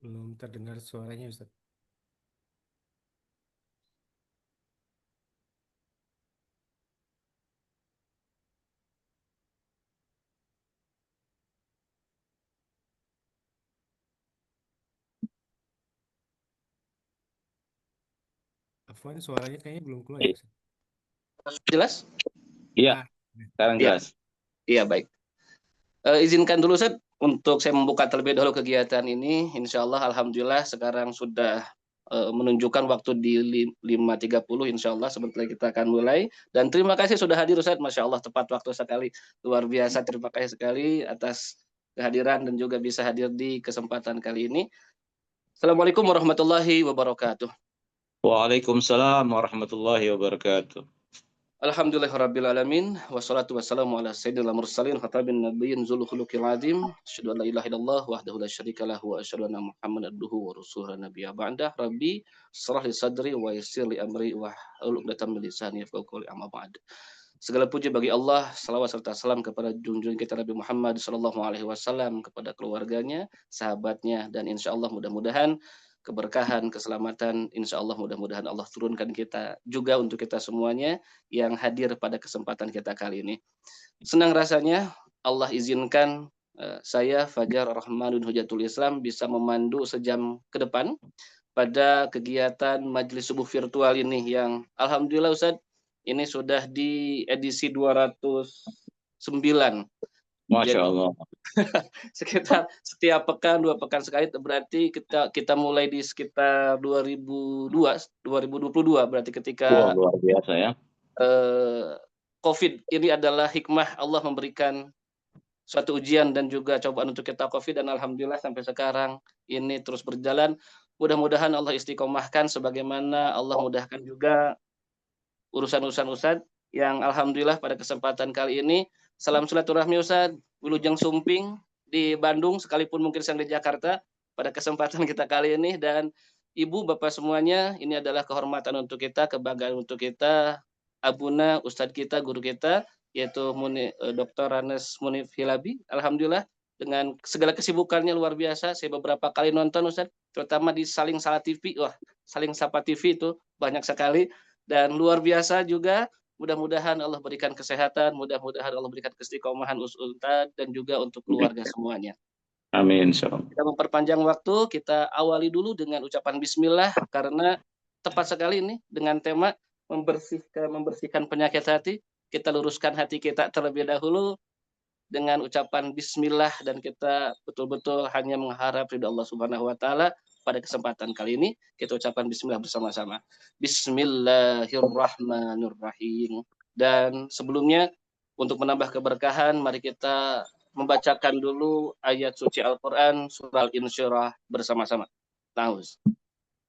Belum terdengar suaranya, Ustaz. Afwan, suaranya kayaknya belum keluar ya, Ustaz. Jelas? Iya, Ah, sekarang Iya, jelas. iya baik. Izinkan dulu Ustaz untuk saya membuka terlebih dahulu kegiatan ini. Insya Allah, alhamdulillah sekarang sudah menunjukkan waktu di 5.30. Insya Allah sebentar lagi kita akan mulai. Dan terima kasih sudah hadir Ustaz. Masya Allah tepat waktu sekali. Luar biasa, terima kasih sekali atas kehadiran dan juga bisa hadir di kesempatan kali ini. Assalamualaikum warahmatullahi wabarakatuh. Waalaikumsalam warahmatullahi wabarakatuh. Alhamdulillahirrabbilalamin. Wassalatu wassalamu ala sayyidina mursalin khatabin nabiyyin zul khuluqil azim. Asyhadu an la ilaha illallah wahdahu la syarika lahu wa asyhadu anna Muhammadan abduhu wa rasuluhu nabiyya ba'dah. Rabbi shrah li sadri wa yassir li amri wa hlul 'uqdatam min lisani yafqahu qawli amma ba'd. Segala puji bagi Allah, salawat serta salam kepada junjungan kita Nabi Muhammad sallallahu alaihi wasallam, kepada keluarganya, sahabatnya, dan insya Allah mudah-mudahan keberkahan, keselamatan, insya Allah mudah-mudahan Allah turunkan kita juga untuk kita semuanya yang hadir pada kesempatan kita kali ini. Senang rasanya Allah izinkan saya Fajar Rahmanun Hujatul Islam bisa memandu sejam ke depan pada kegiatan majelis subuh virtual ini yang alhamdulillah Ustaz ini sudah di edisi 209. Masya Jadi Allah. sekitar setiap pekan, 2 pekan sekali, berarti kita mulai di sekitar 2022 berarti Wah, ketika luar biasa ya. COVID ini adalah hikmah Allah memberikan suatu ujian dan juga cobaan untuk kita COVID, dan alhamdulillah sampai sekarang ini terus berjalan. Mudah-mudahan Allah istiqomahkan sebagaimana Allah mudahkan juga urusan-urusan Ustadz yang alhamdulillah pada kesempatan kali ini salam silaturahmi Ustadz Wilujeng Sumping di Bandung, sekalipun mungkin sedang di Jakarta pada kesempatan kita kali ini. Dan Ibu Bapak semuanya, ini adalah kehormatan untuk kita, kebanggaan untuk kita, Abuna Ustadz kita, guru kita, yaitu Dr. Ranes Munif Hilabi. Alhamdulillah dengan segala kesibukannya luar biasa. Saya beberapa kali nonton Ustadz, terutama di Saling Salah TV. Wah, Saling Sapa TV itu banyak sekali dan luar biasa juga. Mudah-mudahan Allah berikan kesehatan, mudah-mudahan Allah berikan keistiqomahan Ustadz dan juga untuk keluarga semuanya. Amin. Insyaallah. Kita memperpanjang waktu, kita awali dulu dengan ucapan bismillah karena tepat sekali ini dengan tema membersihkan penyakit hati. Kita luruskan hati kita terlebih dahulu dengan ucapan bismillah dan kita betul-betul hanya mengharap ridha Allah Subhanahu wa taala. Pada kesempatan kali ini kita ucapkan bismillah bersama-sama. Bismillahirrahmanirrahim. Dan sebelumnya untuk menambah keberkahan mari kita membacakan dulu ayat suci Al-Qur'an surah Al-Insyirah bersama-sama. Taus.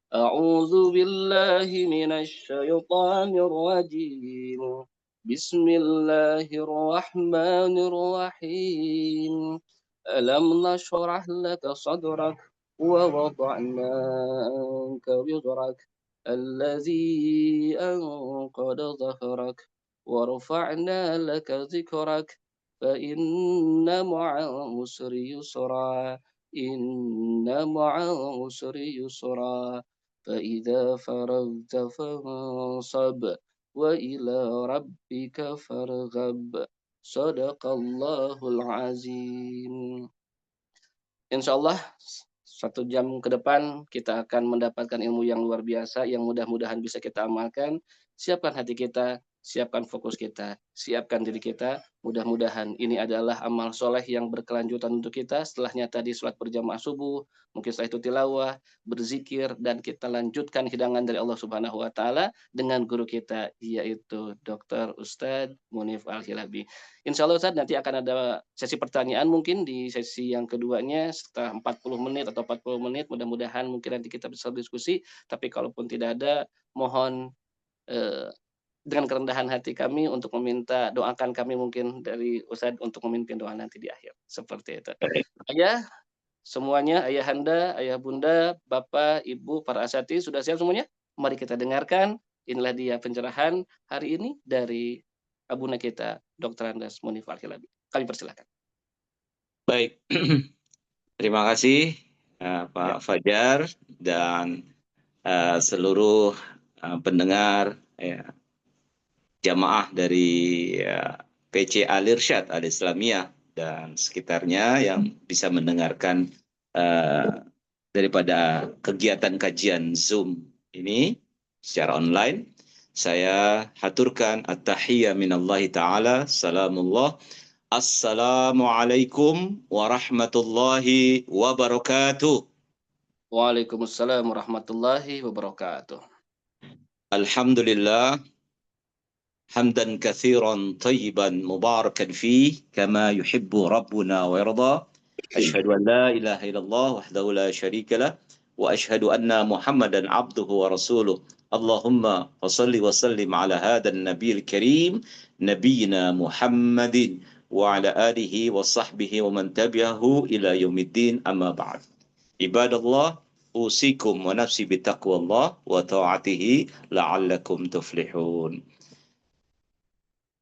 A'udzu billahi minasy syaithanir rajim. Bismillahirrahmanirrahim. Alam nashrah laka sadrak wa wada'na anka wizrak allazi anqadha dhahrak wa rafa'na laka dhikrak fa inna ma'al usri yusra inna ma'al usri yusra فإذا فرغت فانصب وإلى ربك فارغب صدق الله العظيم. Insya Allah 1 jam ke depan kita akan mendapatkan ilmu yang luar biasa yang mudah-mudahan bisa kita amalkan. Siapkan hati kita, siapkan fokus kita, siapkan diri kita. Mudah-mudahan ini adalah amal soleh yang berkelanjutan untuk kita. Setelahnya tadi sholat berjamaah subuh, mungkin setelah itu tilawah, berzikir, dan kita lanjutkan hidangan dari Allah Subhanahu wa taala dengan guru kita yaitu Dr. Ustadz Munif Al-Hilabi. Insya Allah Ustadz nanti akan ada sesi pertanyaan mungkin di sesi yang keduanya setelah 40 menit atau 40 menit. Mudah-mudahan mungkin nanti kita bisa diskusi. Tapi kalaupun tidak ada, mohon dengan kerendahan hati kami untuk meminta doakan kami mungkin dari Ustadz untuk memimpin doa nanti di akhir. Seperti itu. Ayah, semuanya, ayahanda, ayah bunda, bapak, ibu, para asati, sudah siap semuanya? Mari kita dengarkan. Inilah dia pencerahan hari ini dari Abuna kita, Dr. Andes Munif Al-Hilabi. Kami persilakan. Baik. Terima kasih Pak Fajar dan seluruh pendengar ya, jamaah dari PC Al-Irsyad Al-Islamiyah dan sekitarnya yang bisa mendengarkan daripada kegiatan kajian Zoom ini secara online. Saya haturkan at-tahiyya minallahi ta'ala. Salamullah. Assalamualaikum warahmatullahi wabarakatuh. Waalaikumsalam warahmatullahi wabarakatuh. Alhamdulillah. حمدا كثيرا طيبا مباركا فيه كما يحب ربنا ويرضى أشهد أن لا إله إلا الله وحده لا شريك له وأشهد أن محمدا عبده ورسوله اللهم صل وسلم على هذا النبي الكريم نبينا محمد وعلى آله وصحبه ومن تبعه إلى يوم الدين أما بعد عباد الله أوصيكم ونفسي بتقوى الله وطاعته لعلكم تفلحون.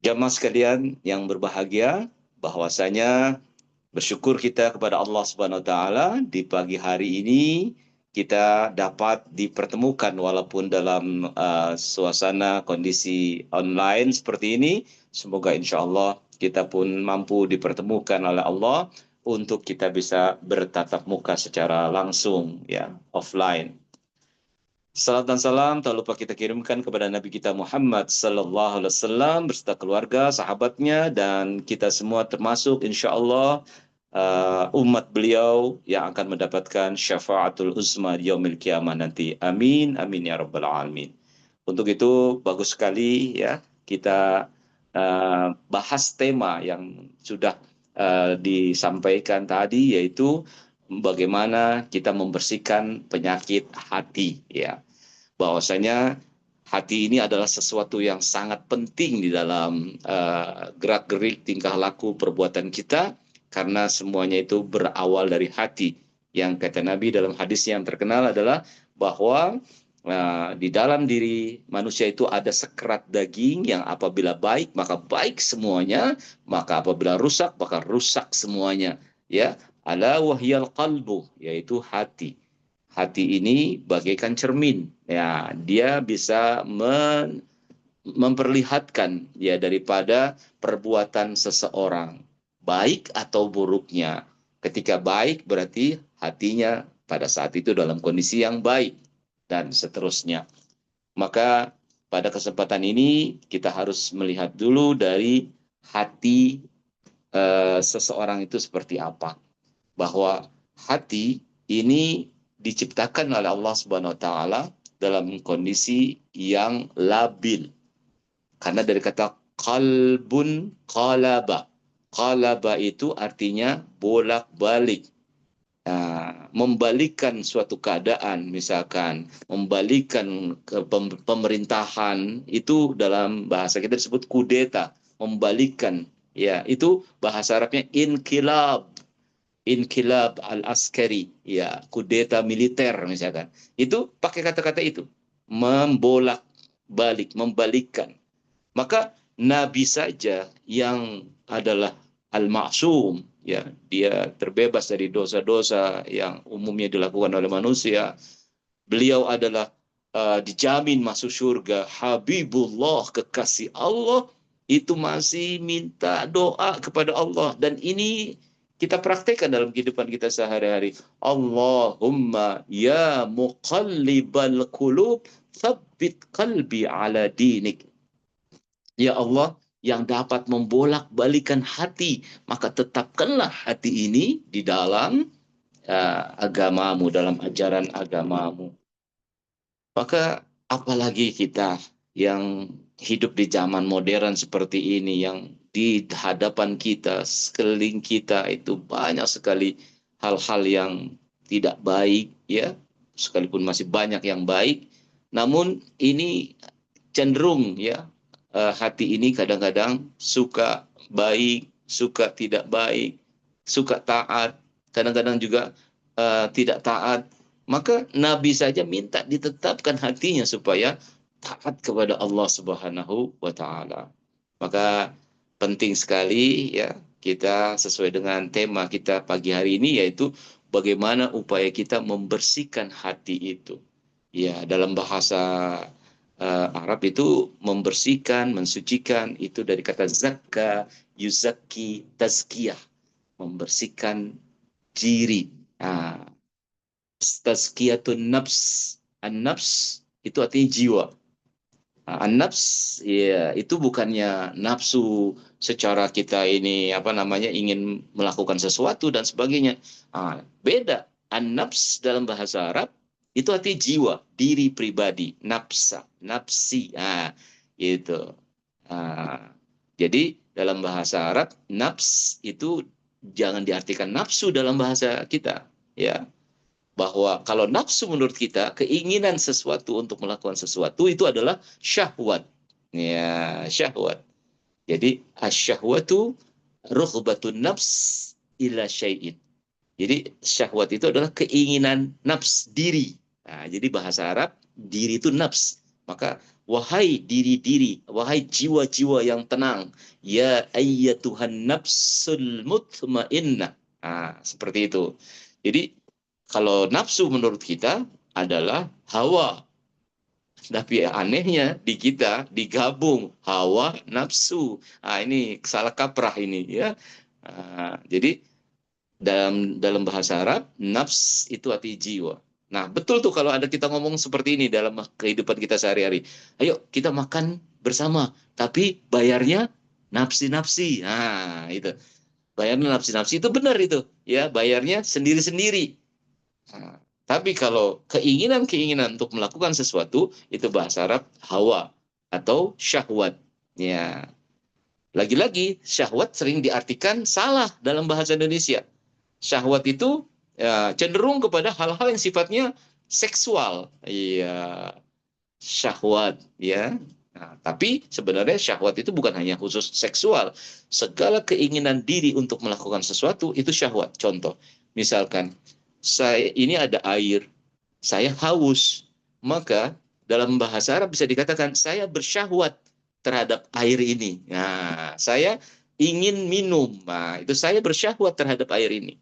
Jamaah sekalian yang berbahagia, bahwasanya bersyukur kita kepada Allah Subhanahu wa taala di pagi hari ini kita dapat dipertemukan walaupun dalam suasana kondisi online seperti ini. Semoga insya Allah kita pun mampu dipertemukan oleh Allah untuk kita bisa bertatap muka secara langsung ya, offline. Salam dan salam tak lupa kita kirimkan kepada Nabi kita Muhammad sallallahu alaihi wasallam beserta keluarga, sahabatnya dan kita semua termasuk insyaallah umat beliau yang akan mendapatkan syafaatul uzma di yaumil qiyamah nanti. Amin amin ya rabbal alamin. Untuk itu bagus sekali ya kita bahas tema yang sudah disampaikan tadi, yaitu bagaimana kita membersihkan penyakit hati ya. Bahwasanya hati ini adalah sesuatu yang sangat penting di dalam gerak-gerik tingkah laku perbuatan kita, karena semuanya itu berawal dari hati. Yang kata Nabi dalam hadis yang terkenal adalah bahwa di dalam diri manusia itu ada sekerat daging yang apabila baik maka baik semuanya, maka apabila rusak maka rusak semuanya. Ya, ala wahyal qalbu, yaitu hati. Hati ini bagaikan cermin, ya dia bisa memperlihatkan ya daripada perbuatan seseorang, baik atau buruknya. Ketika baik berarti hatinya pada saat itu dalam kondisi yang baik dan seterusnya. Maka pada kesempatan ini kita harus melihat dulu dari hati seseorang itu seperti apa. Bahwa hati ini diciptakan oleh Allah Subhanahu wa taala dalam kondisi yang labil. Karena dari kata qalbun qalaba. Qalaba itu artinya bolak-balik. Membalikkan suatu keadaan, misalkan membalikkan ke pemerintahan, itu dalam bahasa kita disebut kudeta, membalikkan. Ya, itu bahasa Arabnya inkilab. Inkilab al-askari, ya, kudeta militer misalkan. Itu pakai kata-kata itu. Membolak balik, membalikkan. Maka Nabi saja yang adalah al-ma'sum, ya, dia terbebas dari dosa-dosa yang umumnya dilakukan oleh manusia. Beliau adalah dijamin masuk surga, Habibullah, kekasih Allah, itu masih minta doa kepada Allah. Dan ini kita praktekkan dalam kehidupan kita sehari-hari. Allahumma ya muqallibal qulub, tsabbit qalbi ala dinik. Ya Allah, yang dapat membolak-balikan hati, maka tetapkanlah hati ini di dalam agamamu, dalam ajaran agamamu. Maka apalagi kita yang hidup di zaman modern seperti ini, yang di hadapan kita, sekeliling kita itu banyak sekali hal-hal yang tidak baik, ya, sekalipun masih banyak yang baik, namun ini cenderung ya, hati ini kadang-kadang suka baik, suka tidak baik, suka taat, kadang-kadang juga tidak taat. Maka Nabi saja minta ditetapkan hatinya supaya taat kepada Allah Subhanahu wa taala. Maka penting sekali ya kita sesuai dengan tema kita pagi hari ini, yaitu bagaimana upaya kita membersihkan hati itu. Ya, dalam bahasa Arab itu membersihkan, mensucikan itu dari kata zakka, yuzaki, tazkiyah, membersihkan diri. Nah, tazkiyatun nafs. An-nafs itu artinya jiwa. Nah, an-nafs ya itu bukannya nafsu secara kita ini apa namanya ingin melakukan sesuatu dan sebagainya. Beda. An-nafs dalam bahasa Arab itu artinya jiwa, diri pribadi, nafsa, nafsi. Itu. Jadi dalam bahasa Arab nafs itu jangan diartikan nafsu dalam bahasa kita, ya. Bahwa kalau nafsu menurut kita, keinginan sesuatu untuk melakukan sesuatu itu adalah syahwat. Ya, syahwat. Jadi, asyahwatu rughbatun nafs ila syai'in. Jadi, syahwat itu adalah keinginan nafs, diri. Nah, jadi bahasa Arab, diri itu nafs. Maka, wahai diri-diri, wahai jiwa-jiwa yang tenang, ya ayyatuhan nafsul mutmainnah. Seperti itu. Jadi, kalau nafsu menurut kita adalah hawa. Tapi anehnya di kita digabung hawa nafsu. Ini salah kaprah ini ya. Jadi dalam bahasa Arab nafs itu arti jiwa. Nah, betul tuh kalau ada kita ngomong seperti ini dalam kehidupan kita sehari-hari. Ayo kita makan bersama, tapi bayarnya nafsi-nafsi. Itu. Bayarnya nafsi-nafsi itu benar itu, ya, bayarnya sendiri-sendiri. Tapi kalau keinginan-keinginan untuk melakukan sesuatu itu bahasa Arab hawa atau syahwat. Ya. Lagi-lagi syahwat sering diartikan salah dalam bahasa Indonesia. Syahwat itu cenderung kepada hal-hal yang sifatnya seksual. Iya, syahwat ya. Tapi sebenarnya syahwat itu bukan hanya khusus seksual. Segala keinginan diri untuk melakukan sesuatu itu syahwat. Contoh, misalkan ini ada air, saya haus, maka dalam bahasa Arab bisa dikatakan saya bersyahwat terhadap air ini. Saya ingin minum. Itu saya bersyahwat terhadap air ini.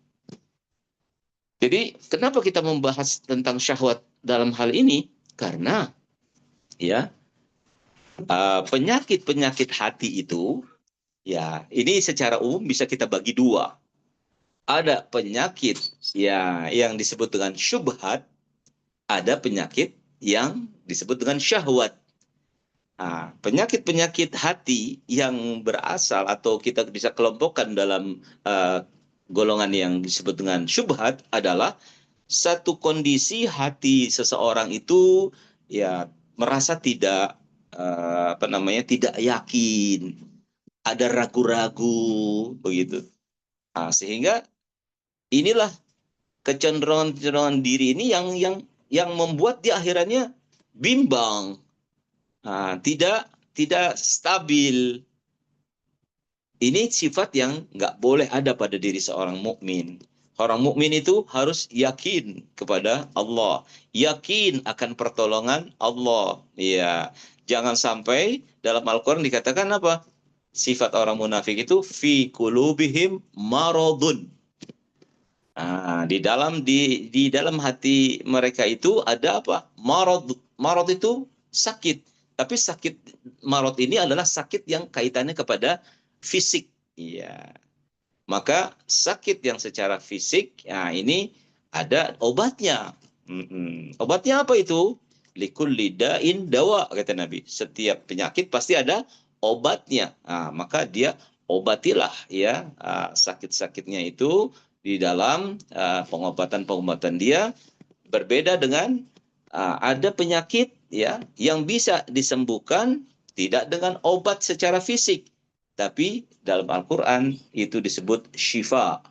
Jadi kenapa kita membahas tentang syahwat dalam hal ini? Karena ya penyakit-penyakit hati itu ya ini secara umum bisa kita bagi dua. Ada penyakit ya yang disebut dengan syubhat, ada penyakit yang disebut dengan syahwat. Penyakit-penyakit hati yang berasal atau kita bisa kelompokkan dalam golongan yang disebut dengan syubhat adalah satu kondisi hati seseorang itu ya merasa tidak tidak yakin, ada ragu-ragu begitu. Sehingga inilah kecenderungan diri ini yang membuat dia akhirnya bimbang, tidak stabil. Ini sifat yang nggak boleh ada pada diri seorang mukmin. Orang mukmin itu harus yakin kepada Allah, yakin akan pertolongan Allah. Ya, jangan sampai dalam Al-Quran dikatakan apa? Sifat orang munafik itu fi qulubihim maradun. Di dalam hati mereka itu ada apa? Marad. Marad itu sakit. Tapi sakit marad ini adalah sakit yang kaitannya kepada fisik. Iya. Maka sakit yang secara fisik, ini ada obatnya. Obatnya apa itu? Likulli da'in dawa, kata Nabi. Setiap penyakit pasti ada obatnya. Maka dia obatilah ya sakit-sakitnya itu di dalam pengobatan-pengobatan dia. Berbeda dengan ada penyakit ya yang bisa disembuhkan tidak dengan obat secara fisik, tapi dalam Al-Quran itu disebut syifa,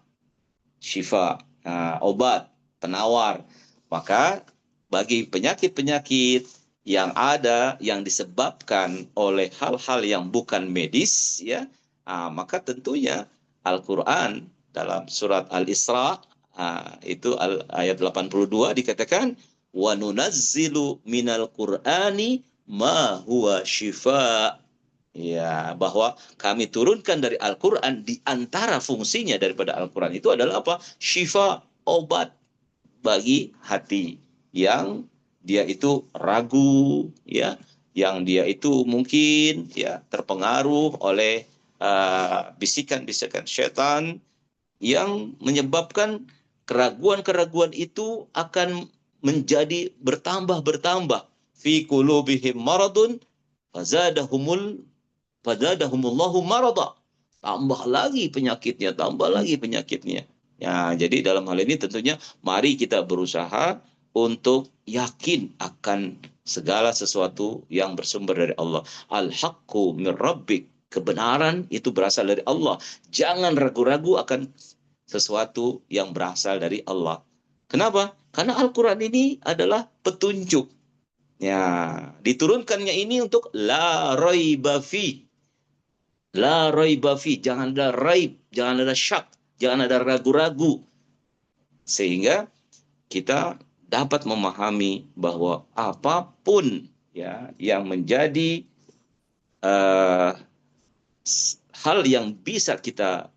obat, penawar. Maka bagi penyakit-penyakit yang ada yang disebabkan oleh hal-hal yang bukan medis ya, maka tentunya Al-Quran dalam surat Al-Isra itu ayat 82 dikatakan wa nunazzilu minal qur'ani ma huwa syifa. Ya, bahwa kami turunkan dari Al-Quran di antara fungsinya daripada Al-Quran itu adalah apa? Syifa. obat bagi hati yang dia itu ragu, ya, yang dia itu mungkin ya terpengaruh oleh bisikan-bisikan syaitan yang menyebabkan keraguan-keraguan itu akan menjadi bertambah fi qulubihim maradun fazadahumullahu marada. Tambah lagi penyakitnya. Ya, jadi dalam hal ini tentunya mari kita berusaha untuk yakin akan segala sesuatu yang bersumber dari Allah. Al-haqqu min rabbik. Kebenaran itu berasal dari Allah. Jangan ragu-ragu akan sesuatu yang berasal dari Allah. Kenapa? Karena Al-Quran ini adalah petunjuk. Ya, diturunkannya ini untuk la raiba fi. La raiba fi. Jangan ada raib, jangan ada syak, jangan ada ragu-ragu. Sehingga kita dapat memahami bahwa apapun ya yang menjadi hal yang bisa kita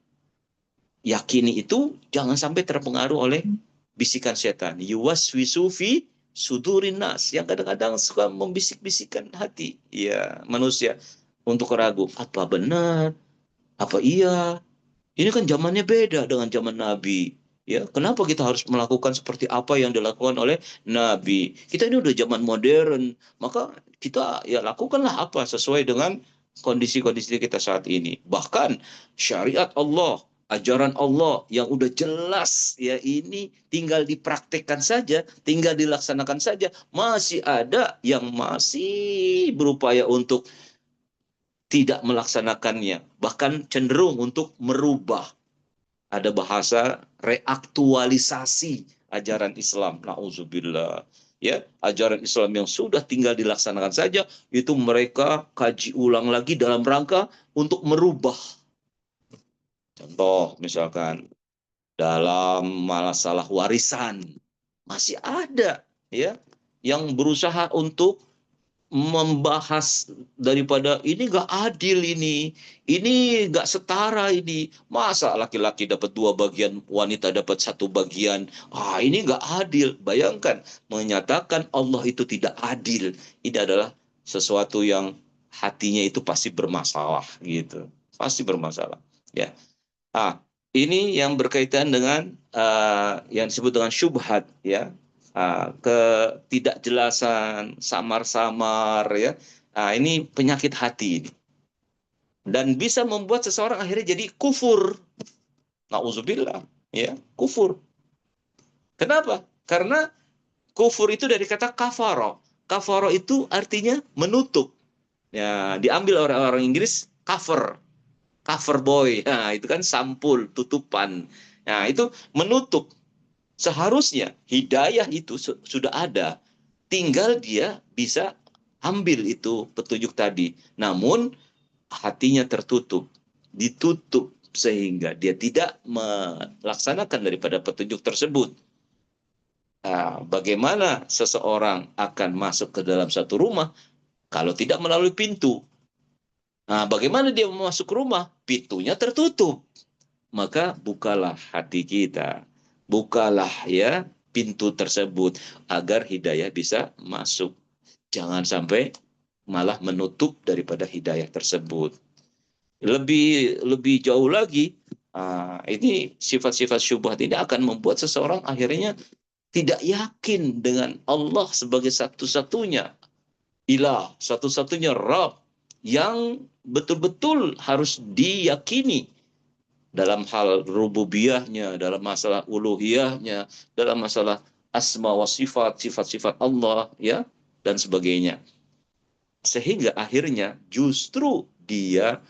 yakini itu jangan sampai terpengaruh oleh bisikan setan. Yuwaswisu fi sudurin nas, yang kadang-kadang suka membisik-bisikkan hati ya manusia untuk ragu, apa benar? Apa iya? Ini kan zamannya beda dengan zaman Nabi. Ya, kenapa kita harus melakukan seperti apa yang dilakukan oleh Nabi? Kita ini udah zaman modern, maka kita ya lakukanlah apa sesuai dengan kondisi-kondisi kita saat ini. Bahkan syariat Allah, ajaran Allah yang udah jelas ya ini tinggal dipraktekkan saja, tinggal dilaksanakan saja. Masih ada yang masih berupaya untuk tidak melaksanakannya, bahkan cenderung untuk merubah. Ada bahasa reaktualisasi ajaran Islam. Nauzubillah. Ya, ajaran Islam yang sudah tinggal dilaksanakan saja itu mereka kaji ulang lagi dalam rangka untuk merubah. Contoh misalkan dalam masalah warisan masih ada ya yang berusaha untuk membahas daripada ini nggak adil, ini nggak setara, ini masa laki-laki dapat 2 bagian, wanita dapat 1 bagian, ini nggak adil. Bayangkan menyatakan Allah itu tidak adil, ini adalah sesuatu yang hatinya itu pasti bermasalah gitu, pasti bermasalah ya. Ini yang berkaitan dengan yang disebut dengan syubhat ya. Ketidakjelasan, samar-samar ya. Ini penyakit hati ini. Dan bisa membuat seseorang akhirnya jadi kufur. Nauzubillah, ya, kufur. Kenapa? Karena kufur itu dari kata kafaro. Kafaro itu artinya menutup. Ya, diambil orang-orang Inggris cover. Cover boy. Nah, itu kan sampul, tutupan. Nah, itu menutup. Seharusnya hidayah itu sudah ada, tinggal dia bisa ambil itu petunjuk tadi. Namun hatinya tertutup, ditutup sehingga dia tidak melaksanakan daripada petunjuk tersebut. Bagaimana seseorang akan masuk ke dalam satu rumah kalau tidak melalui pintu? Bagaimana dia masuk rumah? Pintunya tertutup. Maka bukalah hati kita. Bukalah ya pintu tersebut agar hidayah bisa masuk. Jangan sampai malah menutup daripada hidayah tersebut. Lebih jauh lagi, ini sifat-sifat syubhat ini akan membuat seseorang akhirnya tidak yakin dengan Allah sebagai satu-satunya ilah, satu-satunya Rabb yang betul-betul harus diyakini dalam hal rububiyahnya, dalam masalah uluhiyahnya, dalam masalah asma wa sifat, sifat-sifat Allah, ya, dan sebagainya. Sehingga akhirnya justru dia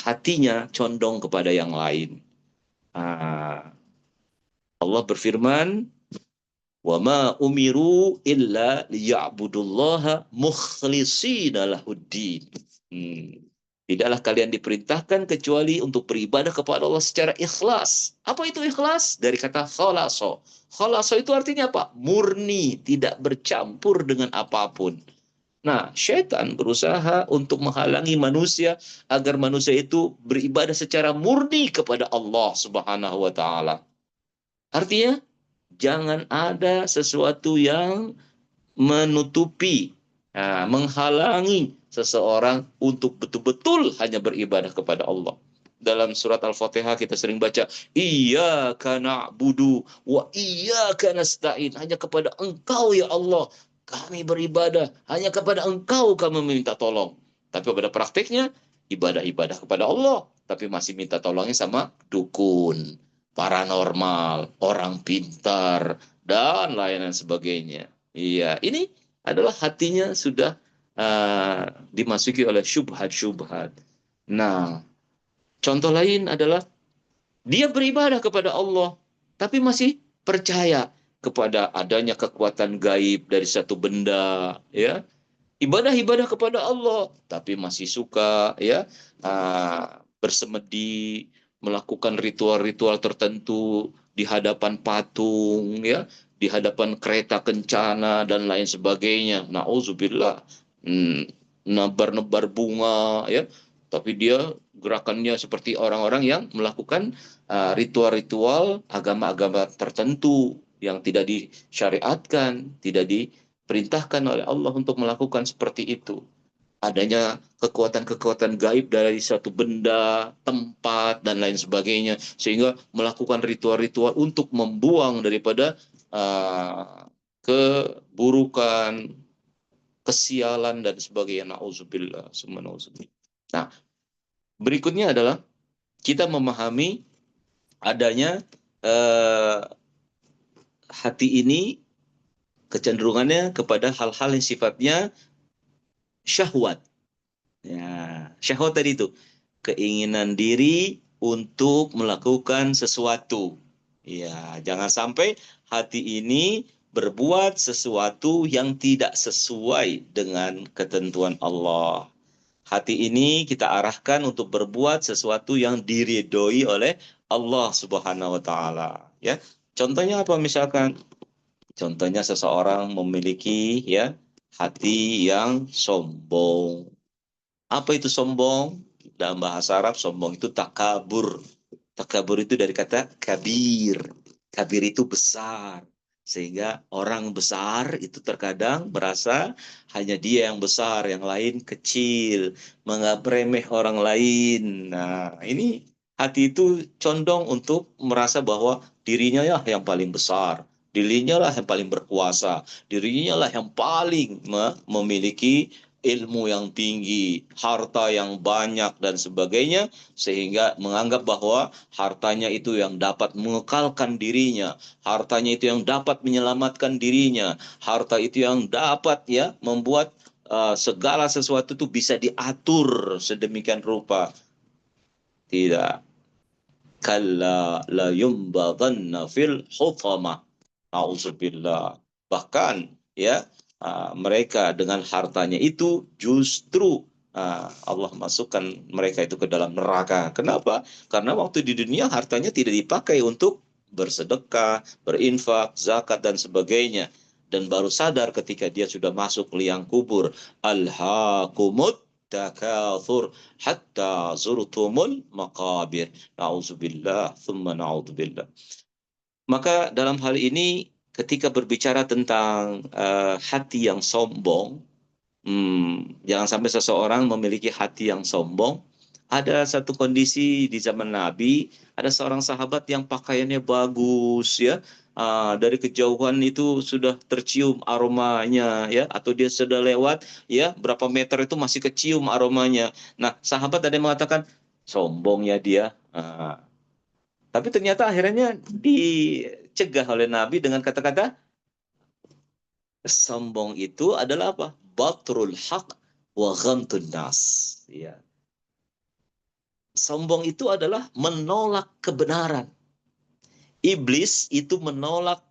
hatinya condong kepada yang lain. Allah berfirman, "Wa ma umiru illa liya'budullaha mukhlishina lahuddin." Tidaklah kalian diperintahkan kecuali untuk beribadah kepada Allah secara ikhlas. Apa itu ikhlas? Dari kata khalaso. Khalaso itu artinya apa? Murni, tidak bercampur dengan apapun. Nah, syaitan berusaha untuk menghalangi manusia agar manusia itu beribadah secara murni kepada Allah Subhanahu wa taala. Artinya jangan ada sesuatu yang menutupi, menghalangi seseorang untuk betul-betul hanya beribadah kepada Allah. Dalam surat Al-Fatihah kita sering baca, Iyyaka na'budu wa iyyaka nasta'in. Hanya kepada Engkau ya Allah kami beribadah, hanya kepada Engkau kami meminta tolong. Tapi pada prakteknya ibadah-ibadah kepada Allah, tapi masih minta tolongnya sama dukun, paranormal, orang pintar, dan lain-lain sebagainya. Iya, ini adalah hatinya sudah dimasuki oleh syubhat-syubhat. Nah, contoh lain adalah dia beribadah kepada Allah, tapi masih percaya kepada adanya kekuatan gaib dari satu benda, ya. Ibadah-ibadah kepada Allah, tapi masih suka, ya, bersemedi, melakukan ritual-ritual tertentu di hadapan patung, ya, di hadapan kereta kencana dan lain sebagainya. Nauzubillah. Nebar-nebar bunga, ya, tapi dia gerakannya seperti orang-orang yang melakukan ritual-ritual agama-agama tertentu yang tidak disyariatkan, tidak diperintahkan oleh Allah untuk melakukan seperti itu. Adanya kekuatan-kekuatan gaib dari satu benda, tempat, dan lain sebagainya, sehingga melakukan ritual-ritual untuk membuang daripada keburukan, kesialan, dan sebagainya. Na'udzubillah, summa na'udzubillah. Nah, berikutnya adalah kita memahami adanya hati ini kecenderungannya kepada hal-hal yang sifatnya syahwat. Ya, syahwat tadi itu keinginan diri untuk melakukan sesuatu. Ya, jangan sampai hati ini berbuat sesuatu yang tidak sesuai dengan ketentuan Allah. Hati ini kita arahkan untuk berbuat sesuatu yang diridhoi oleh Allah Subhanahu wa taala, ya. Contohnya apa misalkan? Contohnya seseorang memiliki, ya, hati yang sombong. Apa itu sombong? Dalam bahasa Arab sombong itu takabur. Takabur itu dari kata kabir. Kabir itu besar. Sehingga orang besar itu terkadang merasa hanya dia yang besar, yang lain kecil, menganggap remeh orang lain. Nah, ini hati itu condong untuk merasa bahwa dirinya ya yang paling besar, dirinya lah yang paling berkuasa, dirinya lah yang paling memiliki ilmu yang tinggi, harta yang banyak, dan sebagainya, sehingga menganggap bahwa hartanya itu yang dapat mengekalkan dirinya, hartanya itu yang dapat menyelamatkan dirinya, harta itu yang dapat, ya, membuat segala sesuatu itu bisa diatur sedemikian rupa. Tidak. Kalla la yumbaghanna fil hutama. Nauzubillah. Bahkan, ya, mereka dengan hartanya itu justru Allah masukkan mereka itu ke dalam neraka. Kenapa? Karena waktu di dunia hartanya tidak dipakai untuk bersedekah, berinfak, zakat, dan sebagainya. Dan baru sadar ketika dia sudah masuk liang kubur. Alhaakumut takathur hatta zurtumul maqabir. Nauzubillah, thumma naudzubillah. Maka dalam hal ini ketika berbicara tentang hati yang sombong, jangan sampai seseorang memiliki hati yang sombong. Ada satu kondisi di zaman Nabi, ada seorang sahabat yang pakaiannya bagus, ya. Dari kejauhan itu sudah tercium aromanya, ya, atau dia sudah lewat, ya, berapa meter itu masih kecium aromanya. Nah, sahabat ada yang mengatakan sombongnya dia. Tapi ternyata akhirnya dicegah oleh Nabi dengan kata-kata sombong itu adalah apa? Batrul haq wa ghamtun nas. Ya. Sombong itu adalah menolak kebenaran. Iblis itu menolak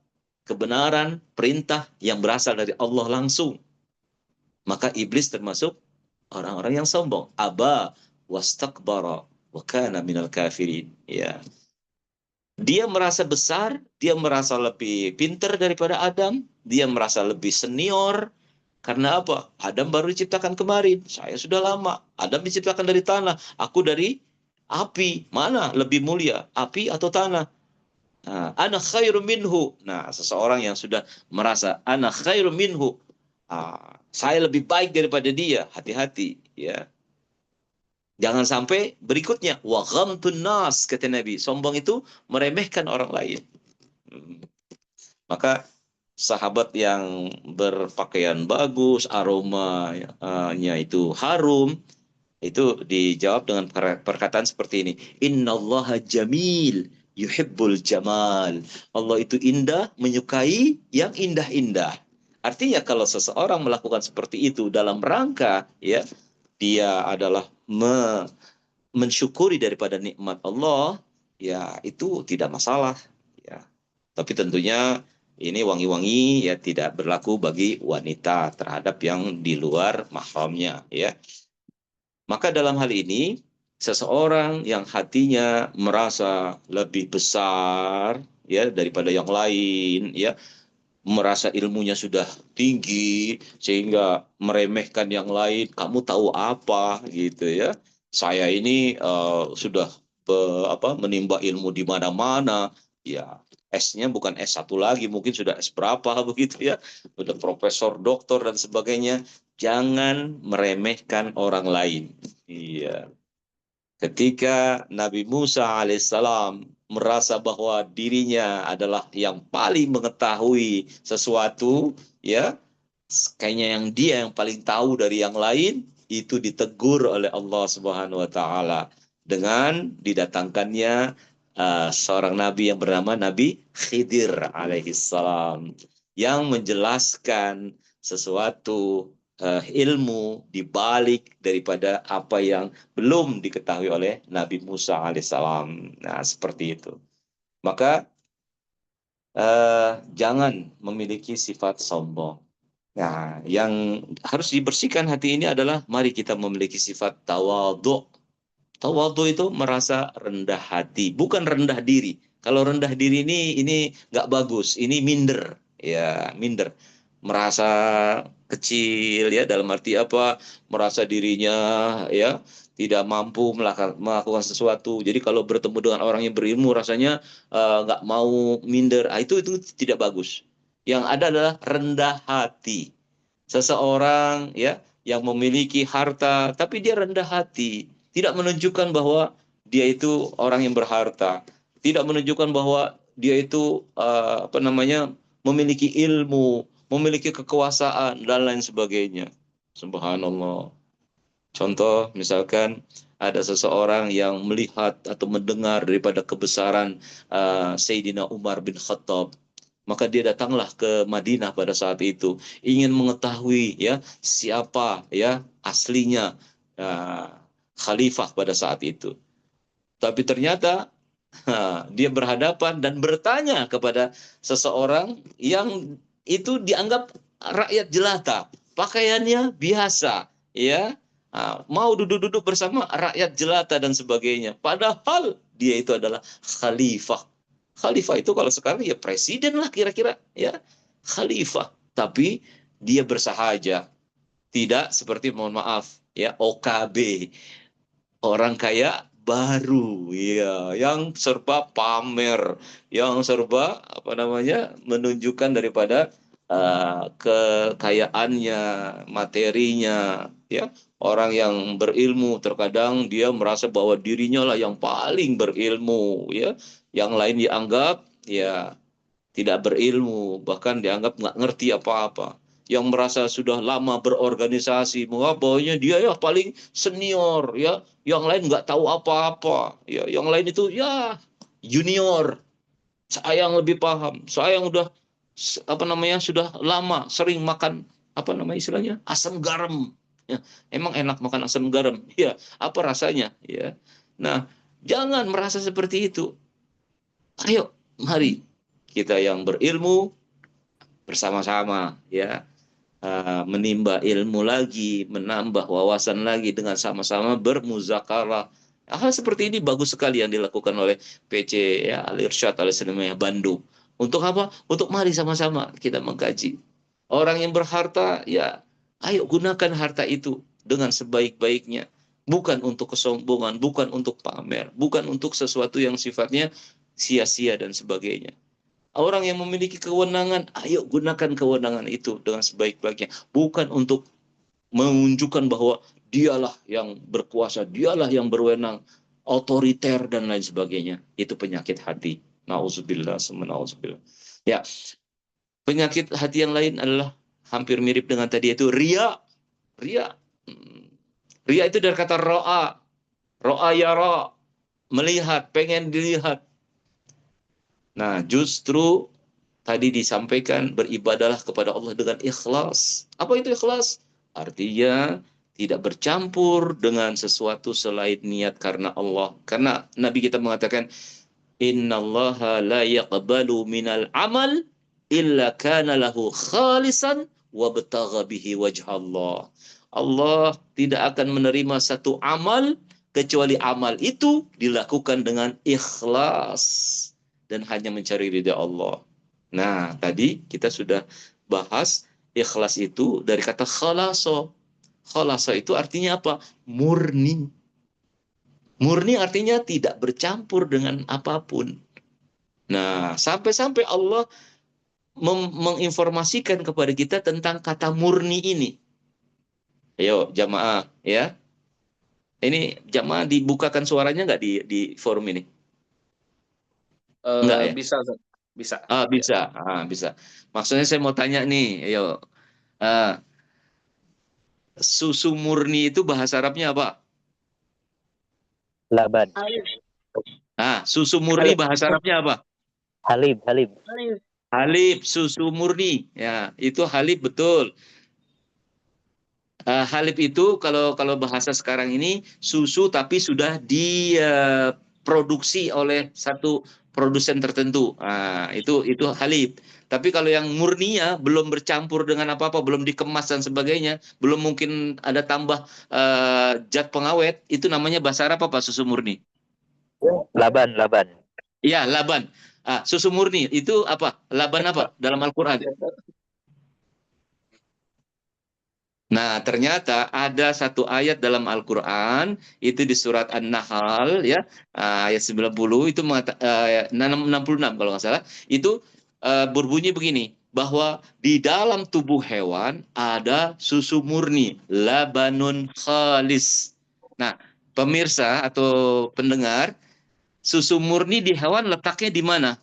kebenaran, perintah yang berasal dari Allah langsung. Maka iblis termasuk orang-orang yang sombong. Aba wastakbara wa kana minal kafirin. Ya. Dia merasa besar, dia merasa lebih pintar daripada Adam, dia merasa lebih senior. Karena apa? Adam baru diciptakan kemarin, saya sudah lama. Adam diciptakan dari tanah, aku dari api. Mana lebih mulia, api atau tanah? Ana khairu minhu. Nah, seseorang yang sudah merasa ana khairu minhu, saya lebih baik daripada dia, hati-hati ya. Jangan sampai berikutnya wa ghamtun nas, kata Nabi, sombong itu meremehkan orang lain. Maka sahabat yang berpakaian bagus, aromanya itu harum, itu dijawab dengan perkataan seperti ini. Innallaha jamil yuhibbul jamal. Allah itu indah, menyukai yang indah-indah. Artinya kalau seseorang melakukan seperti itu dalam rangka ya dia adalah mensyukuri daripada nikmat Allah, ya itu tidak masalah ya. Tapi tentunya ini wangi-wangi ya tidak berlaku bagi wanita terhadap yang di luar mahramnya ya. Maka dalam hal ini, seseorang yang hatinya merasa lebih besar ya daripada yang lain, ya, merasa ilmunya sudah tinggi sehingga meremehkan yang lain, kamu tahu apa gitu ya. Saya ini sudah menimba ilmu di mana-mana, ya. S-nya bukan S1 lagi, mungkin sudah S berapa begitu ya. Sudah profesor, doktor dan sebagainya. Jangan meremehkan orang lain. Iya. Ketika Nabi Musa alaihissalam merasa bahwa dirinya adalah yang paling mengetahui sesuatu, ya, kayaknya dia yang paling tahu dari yang lain, itu ditegur oleh Allah Subhanahu wa taala dengan didatangkannya seorang nabi yang bernama Nabi Khidir alaihissalam yang menjelaskan sesuatu ilmu di balik daripada apa yang belum diketahui oleh Nabi Musa alaihissalam. Nah, seperti itu. Maka jangan memiliki sifat sombong. Nah, yang harus dibersihkan hati ini adalah mari kita memiliki sifat tawadhu. Tawadhu itu merasa rendah hati, bukan rendah diri. Kalau rendah diri ini nggak bagus, ini minder, ya minder, merasa kecil ya dalam arti apa? Merasa dirinya ya tidak mampu melakukan sesuatu. Jadi kalau bertemu dengan orang yang berilmu rasanya nggak mau minder. Itu tidak bagus. Yang ada adalah rendah hati. Seseorang ya yang memiliki harta tapi dia rendah hati, tidak menunjukkan bahwa dia itu orang yang berharta, tidak menunjukkan bahwa dia itu memiliki ilmu, memiliki kekuasaan dan lain sebagainya. Subhanallah. Contoh misalkan ada seseorang yang melihat atau mendengar daripada kebesaran Sayyidina Umar bin Khattab, maka dia datanglah ke Madinah pada saat itu ingin mengetahui ya siapa ya aslinya khalifah pada saat itu. Tapi ternyata dia berhadapan dan bertanya kepada seseorang yang itu dianggap rakyat jelata, pakaiannya biasa, ya, mau duduk-duduk bersama rakyat jelata dan sebagainya. Padahal dia itu adalah khalifah. Khalifah itu kalau sekarang ya presiden lah kira-kira, ya, khalifah. Tapi dia bersahaja, tidak seperti mohon maaf, ya OKB, orang kaya baru ya yang serba pamer, yang serba menunjukkan daripada kekayaannya, materinya ya. Orang yang berilmu terkadang dia merasa bahwa dirinya lah yang paling berilmu ya, yang lain dianggap ya tidak berilmu, bahkan dianggap nggak ngerti apa-apa. Yang merasa sudah lama berorganisasi, bahwanya dia ya paling senior, ya, yang lain nggak tahu apa-apa, ya, yang lain itu ya junior. Saya yang lebih paham, saya yang udah sudah lama sering makan istilahnya asam garam. Ya, emang enak makan asam garam, ya apa rasanya, ya. Nah, jangan merasa seperti itu. Ayo, mari kita yang berilmu bersama-sama ya menimba ilmu lagi, menambah wawasan lagi dengan sama-sama bermuzakarah. Hal seperti ini bagus sekali yang dilakukan oleh PC ya Al-Irsyad Al-Islamiyah Bandung. Untuk apa? Untuk mari sama-sama kita mengkaji. Orang yang berharta ya ayo gunakan harta itu dengan sebaik-baiknya. Bukan untuk kesombongan, bukan untuk pamer, bukan untuk sesuatu yang sifatnya sia-sia dan sebagainya. Orang yang memiliki kewenangan, ayo gunakan kewenangan itu dengan sebaik-baiknya. Bukan untuk menunjukkan bahwa dialah yang berkuasa, dialah yang berwenang, otoriter dan lain sebagainya. Itu penyakit hati. Nauzubillah, nauzubillah. Ya, penyakit hati yang lain adalah hampir mirip dengan tadi, itu ria. Ria. Ria itu dari kata ro'a. Ro'a yara. Melihat, pengen dilihat. Nah, justru tadi disampaikan beribadalah kepada Allah dengan ikhlas. Apa itu ikhlas? Artinya tidak bercampur dengan sesuatu selain niat karena Allah. Karena Nabi kita mengatakan, innallaha la yaqbalu minal amal illa kana lahu khalisan wa betagha bihi wajh Allah. Allah tidak akan menerima satu amal kecuali amal itu dilakukan dengan ikhlas dan hanya mencari ridha Allah. Nah, tadi kita sudah bahas ikhlas itu dari kata khalaso. Khalaso itu artinya apa? Murni. Murni artinya tidak bercampur dengan apapun. Nah, sampai-sampai Allah menginformasikan kepada kita tentang kata murni ini. Ayo, jamaah, ya. Ini jamaah dibukakan suaranya nggak di forum ini? Enggak ya? Bisa, Ustaz. Bisa. Bisa. Bisa. Maksudnya saya mau tanya nih, ayo. Ah, susu murni itu bahasa Arabnya apa? Laban. Susu murni bahasa Arabnya apa? Halib. Halib, susu murni. Ya, itu halib betul. Halib itu kalau bahasa sekarang ini susu tapi sudah diproduksi oleh satu produsen tertentu. Itu halib. Tapi kalau yang murninya belum bercampur dengan apa-apa, belum dikemas dan sebagainya, belum mungkin ada tambah zat pengawet, itu namanya bahasa Arab apa susu murni? Laban. Iya, laban. Susu murni itu apa? Laban apa dalam Al-Quran? Nah, ternyata ada satu ayat dalam Al-Quran, itu di surat An-Nahl, ya, ayat 90, itu 66 kalau nggak salah, itu berbunyi begini, bahwa di dalam tubuh hewan ada susu murni, labanun khalis. Nah, pemirsa atau pendengar, susu murni di hewan letaknya di mana?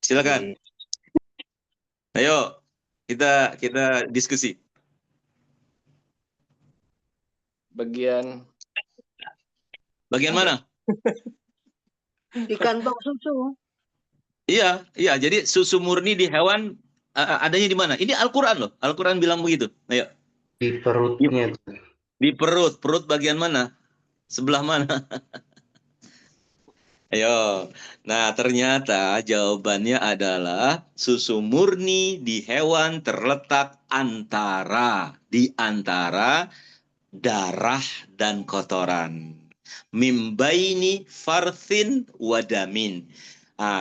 Silakan. Ayo, kita diskusi. Bagian Bagian mana? Di kantong susu. Iya. Jadi susu murni di hewan adanya di mana? Ini Al-Quran loh. Al-Quran bilang begitu. Ayo. Di perutnya. Di perut. Perut bagian mana? Sebelah mana? Ayo. Nah, ternyata jawabannya adalah susu murni di hewan terletak di antara darah dan kotoran. Mimbaini farthin wadamin.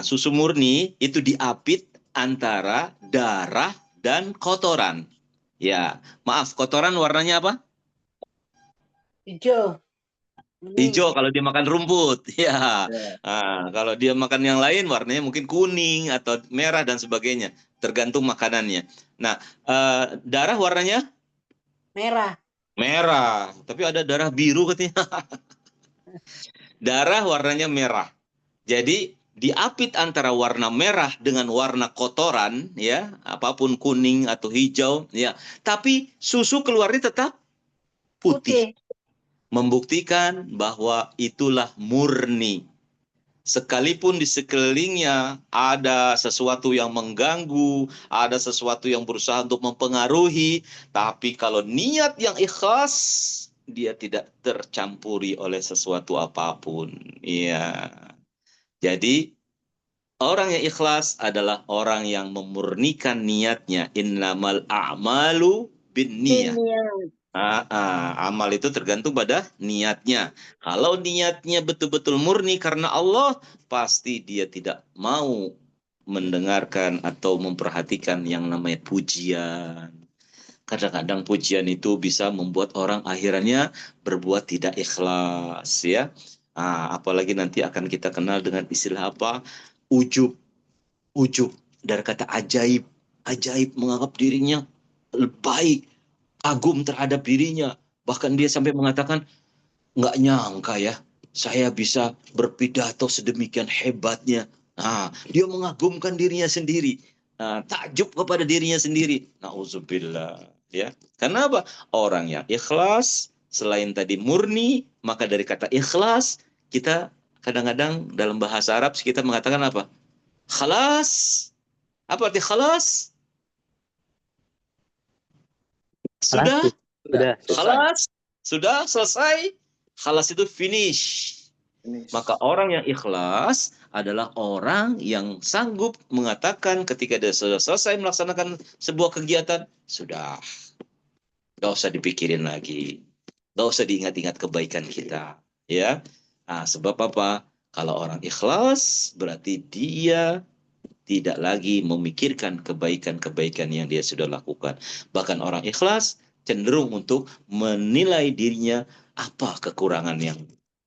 Susu murni itu diapit antara darah dan kotoran. Ya, maaf, kotoran warnanya apa? Hijau. Hijau kalau dia makan rumput. Ya. Kalau dia makan yang lain warnanya mungkin kuning atau merah dan sebagainya, tergantung makanannya. Nah, darah warnanya Merah. merah, tapi ada darah biru katanya. Darah warnanya merah. Jadi diapit antara warna merah dengan warna kotoran, ya, apapun kuning atau hijau, ya. Tapi susu keluarnya tetap putih. Membuktikan bahwa itulah murni. Sekalipun di sekelilingnya ada sesuatu yang mengganggu, ada sesuatu yang berusaha untuk mempengaruhi, tapi kalau niat yang ikhlas, dia tidak tercampuri oleh sesuatu apapun. Iya. Jadi orang yang ikhlas adalah orang yang memurnikan niatnya. Innamal a'malu binniyah. Amal itu tergantung pada niatnya. Kalau niatnya betul-betul murni karena Allah, pasti dia tidak mau mendengarkan atau memperhatikan yang namanya pujian. Kadang-kadang pujian itu bisa membuat orang akhirnya berbuat tidak ikhlas, ya. Apalagi nanti akan kita kenal dengan istilah apa? Ujub. Ujub dari kata ajaib. Ajaib, menganggap dirinya baik, kagum terhadap dirinya. Bahkan dia sampai mengatakan, nggak nyangka ya, saya bisa berpidato sedemikian hebatnya. Dia mengagumkan dirinya sendiri. Takjub kepada dirinya sendiri. Nauzubillah. Ya, karena apa? Orang yang ikhlas, selain tadi murni, maka dari kata ikhlas, kita kadang-kadang dalam bahasa Arab kita mengatakan apa? Khalas. Apa arti khalas? Sudah? Kelas sudah Khalas? Sudah selesai? Khalas itu finish. Maka orang yang ikhlas adalah orang yang sanggup mengatakan ketika dia sudah selesai melaksanakan sebuah kegiatan, sudah, gak usah dipikirin lagi, gak usah diingat-ingat kebaikan kita, ya. Sebab apa? Kalau orang ikhlas berarti dia tidak lagi memikirkan kebaikan-kebaikan yang dia sudah lakukan. Bahkan orang ikhlas cenderung untuk menilai dirinya, apa kekurangan yang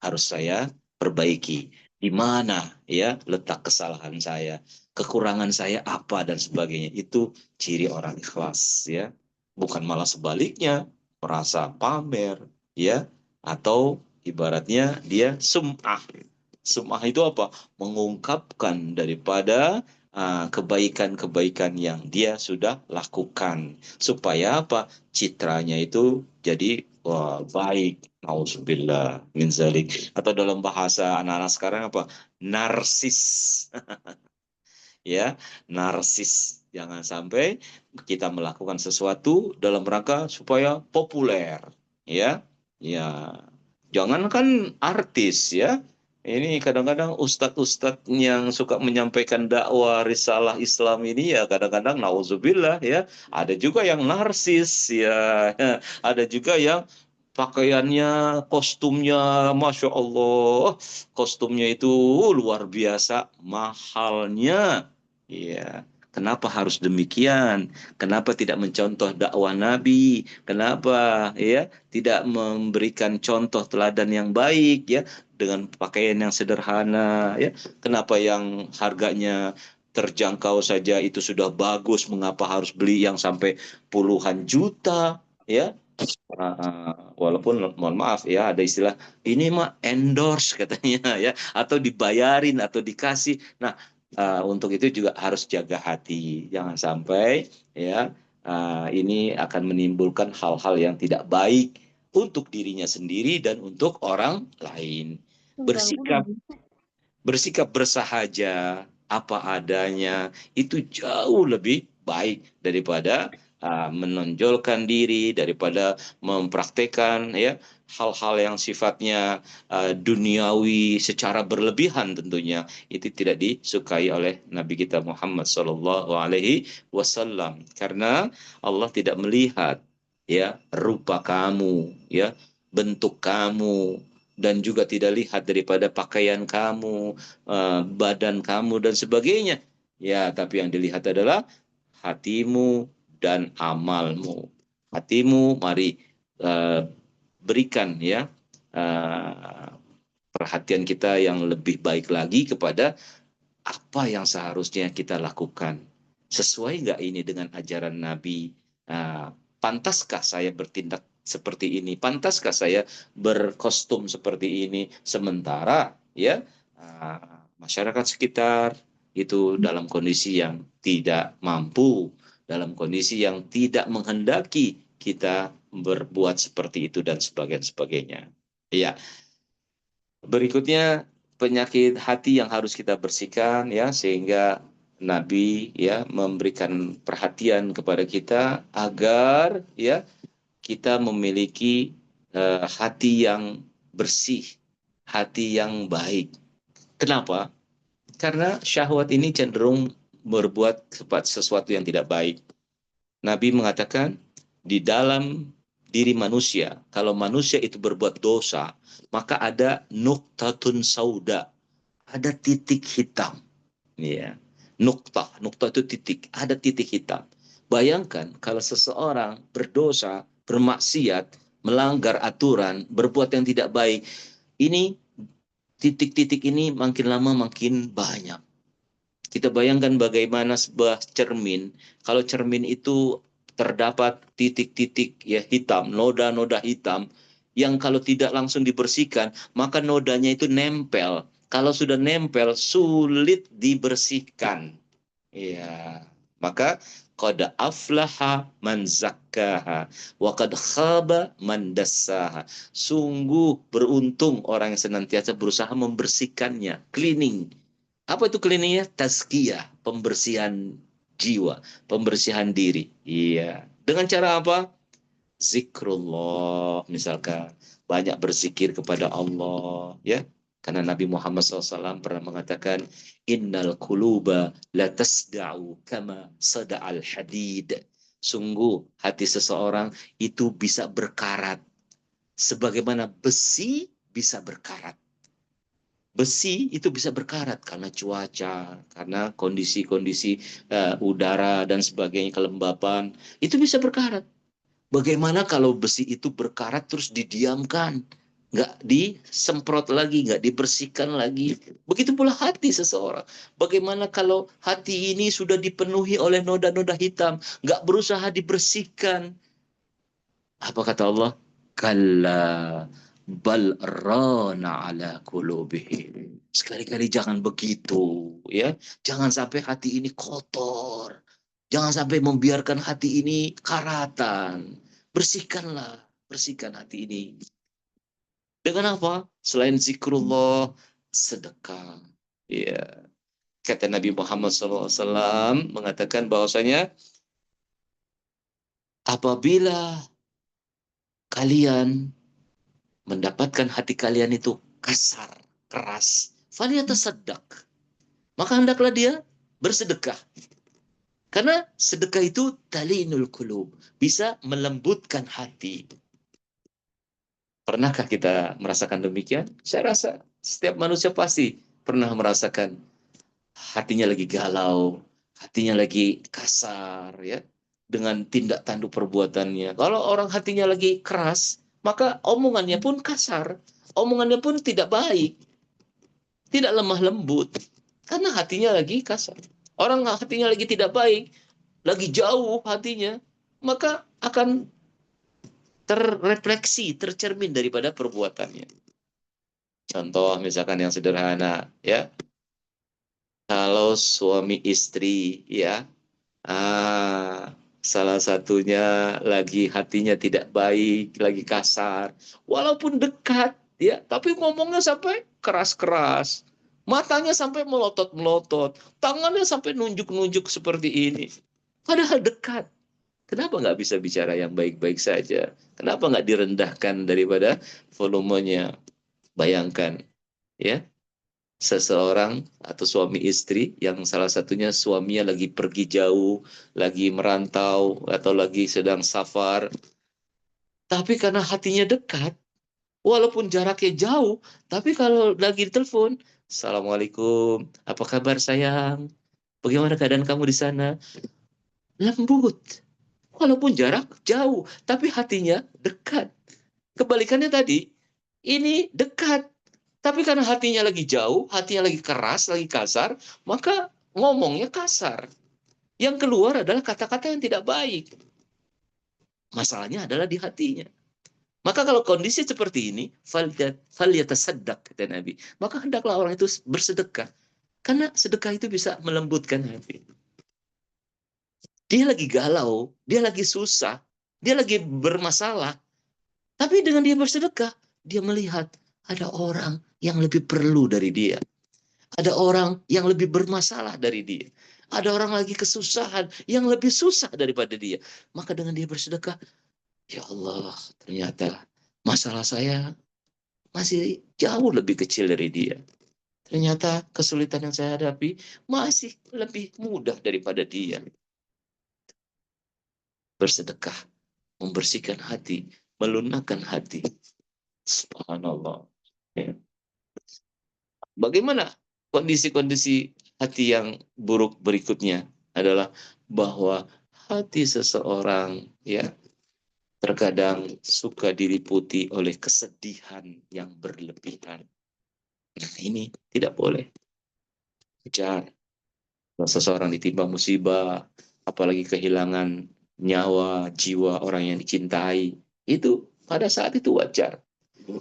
harus saya perbaiki, di mana ya letak kesalahan saya, kekurangan saya apa dan sebagainya. Itu ciri orang ikhlas, ya. Bukan malah sebaliknya, merasa pamer, ya, atau ibaratnya dia sum'ah. Sum'ah itu apa? Mengungkapkan daripada kebaikan-kebaikan yang dia sudah lakukan, supaya apa? Citranya itu jadi baik. Nauzubillah min zalik. Atau dalam bahasa anak-anak sekarang apa? Narsis. Ya, narsis. Jangan sampai kita melakukan sesuatu dalam rangka supaya populer, ya. Ya, jangankan artis, ya. Ini kadang-kadang ustadz-ustadz yang suka menyampaikan dakwah risalah Islam ini ya kadang-kadang nauzubillah, ya. Ada juga yang narsis, ya. Ada juga yang pakaiannya, kostumnya, Masya Allah, kostumnya itu luar biasa mahalnya. Iya. Kenapa harus demikian? Kenapa tidak mencontoh dakwah Nabi? Kenapa ya tidak memberikan contoh teladan yang baik ya dengan pakaian yang sederhana ya? Kenapa yang harganya terjangkau saja itu sudah bagus, mengapa harus beli yang sampai puluhan juta ya? Walaupun mohon maaf ya ada istilah ini mah endorse katanya ya, atau dibayarin atau dikasih. Nah, untuk itu juga harus jaga hati, jangan sampai ya ini akan menimbulkan hal-hal yang tidak baik untuk dirinya sendiri dan untuk orang lain. Bersikap bersikap bersahaja apa adanya itu jauh lebih baik daripada menonjolkan diri, daripada mempraktekkan ya hal-hal yang sifatnya duniawi secara berlebihan. Tentunya itu tidak disukai oleh Nabi kita Muhammad Shallallahu Alaihi Wasallam, karena Allah tidak melihat ya rupa kamu, ya bentuk kamu, dan juga tidak lihat daripada pakaian kamu, badan kamu dan sebagainya. Ya, tapi yang dilihat adalah hatimu dan amalmu. Hatimu, mari berikan ya perhatian kita yang lebih baik lagi kepada apa yang seharusnya kita lakukan. Sesuai nggak ini dengan ajaran Nabi? Pantaskah saya bertindak seperti ini? Pantaskah saya berkostum seperti ini? Sementara ya masyarakat sekitar itu dalam kondisi yang tidak mampu, dalam kondisi yang tidak menghendaki kita berbuat seperti itu dan sebagainya. Ya, berikutnya penyakit hati yang harus kita bersihkan ya, sehingga Nabi ya memberikan perhatian kepada kita agar ya kita memiliki hati yang bersih, hati yang baik. Kenapa? Karena syahwat ini cenderung berbuat sesuatu yang tidak baik. Nabi mengatakan di dalam diri manusia, kalau manusia itu berbuat dosa, maka ada nuktatun sauda, ada titik hitam. Ya. Nuktah itu titik, ada titik hitam. Bayangkan kalau seseorang berdosa, bermaksiat, melanggar aturan, berbuat yang tidak baik, ini titik-titik ini makin lama makin banyak. Kita bayangkan bagaimana sebuah cermin, kalau cermin itu terdapat titik-titik ya hitam, noda-noda hitam, yang kalau tidak langsung dibersihkan, maka nodanya itu nempel. Kalau sudah nempel, sulit dibersihkan. Ya, maka qad aflaha man zakkaha wa qad khaba man dassaha. Sungguh beruntung orang yang senantiasa berusaha membersihkannya, cleaning. Apa itu cleaningnya? Tazkiyah, pembersihan jiwa, pembersihan diri. Iya. Dengan cara apa? Zikrullah, misalkan banyak berzikir kepada Allah, ya. Karena Nabi Muhammad SAW pernah mengatakan, Innal quluba la tasda'u kama sada'al hadid. Sungguh hati seseorang itu bisa berkarat. Sebagaimana besi bisa berkarat. Besi itu bisa berkarat karena cuaca, karena kondisi-kondisi udara dan sebagainya, kelembapan. Itu bisa berkarat. Bagaimana kalau besi itu berkarat terus didiamkan? Nggak disemprot lagi, nggak dibersihkan lagi. Begitu pula hati seseorang. Bagaimana kalau hati ini sudah dipenuhi oleh noda-noda hitam, nggak berusaha dibersihkan? Apa kata Allah? Kalla bal rana ala qulubihim. Sekali-kali jangan begitu, ya. Jangan sampai hati ini kotor. Jangan sampai membiarkan hati ini karatan. Bersihkanlah, bersihkan hati ini. Dengan apa? Selain zikrullah, sedekah. Ya. Kata Nabi Muhammad SAW mengatakan bahwasanya apabila kalian mendapatkan hati kalian itu kasar, keras, faliyatasaddaq. Maka hendaklah dia bersedekah. Karena sedekah itu talinul qulub, bisa melembutkan hati. Pernahkah kita merasakan demikian? Saya rasa setiap manusia pasti pernah merasakan hatinya lagi galau, hatinya lagi kasar, ya, dengan tindak tanduk perbuatannya. Kalau orang hatinya lagi keras, maka omongannya pun kasar, omongannya pun tidak baik, tidak lemah lembut, karena hatinya lagi kasar. Orang hatinya lagi tidak baik, lagi jauh hatinya, maka akan terrefleksi, tercermin daripada perbuatannya. Contoh misalkan yang sederhana, ya, kalau suami istri, ya, salah satunya lagi hatinya tidak baik, lagi kasar, walaupun dekat, ya, tapi ngomongnya sampai keras-keras, matanya sampai melotot-melotot, tangannya sampai nunjuk-nunjuk seperti ini, padahal dekat. Kenapa nggak bisa bicara yang baik-baik saja? Kenapa nggak direndahkan daripada volumenya? Bayangkan, ya, seseorang atau suami istri yang salah satunya suaminya lagi pergi jauh, lagi merantau, atau lagi sedang safar. Tapi karena hatinya dekat, walaupun jaraknya jauh, tapi kalau lagi telepon, Assalamualaikum, apa kabar sayang? Bagaimana keadaan kamu di sana? Lembut. Walaupun jarak jauh, tapi hatinya dekat. Kebalikannya tadi, ini dekat. Tapi karena hatinya lagi jauh, hatinya lagi keras, lagi kasar, maka ngomongnya kasar. Yang keluar adalah kata-kata yang tidak baik. Masalahnya adalah di hatinya. Maka kalau kondisi seperti ini, falyatasaddaq, kata Nabi. Maka hendaklah orang itu bersedekah. Karena sedekah itu bisa melembutkan hati. Dia lagi galau, dia lagi susah, dia lagi bermasalah. Tapi dengan dia bersedekah, dia melihat ada orang yang lebih perlu dari dia. Ada orang yang lebih bermasalah dari dia. Ada orang lagi kesusahan yang lebih susah daripada dia. Maka dengan dia bersedekah, ya Allah, ternyata masalah saya masih jauh lebih kecil dari dia. Ternyata kesulitan yang saya hadapi masih lebih mudah daripada dia. Bersedekah, membersihkan hati, melunakkan hati. Subhanallah. Ya. Bagaimana kondisi-kondisi hati yang buruk berikutnya adalah bahwa hati seseorang, ya, terkadang suka diliputi oleh kesedihan yang berlebihan. Nah, ini tidak boleh. Wajar. Kalau seseorang ditimpa musibah, apalagi kehilangan nyawa, jiwa orang yang dicintai, itu pada saat itu wajar.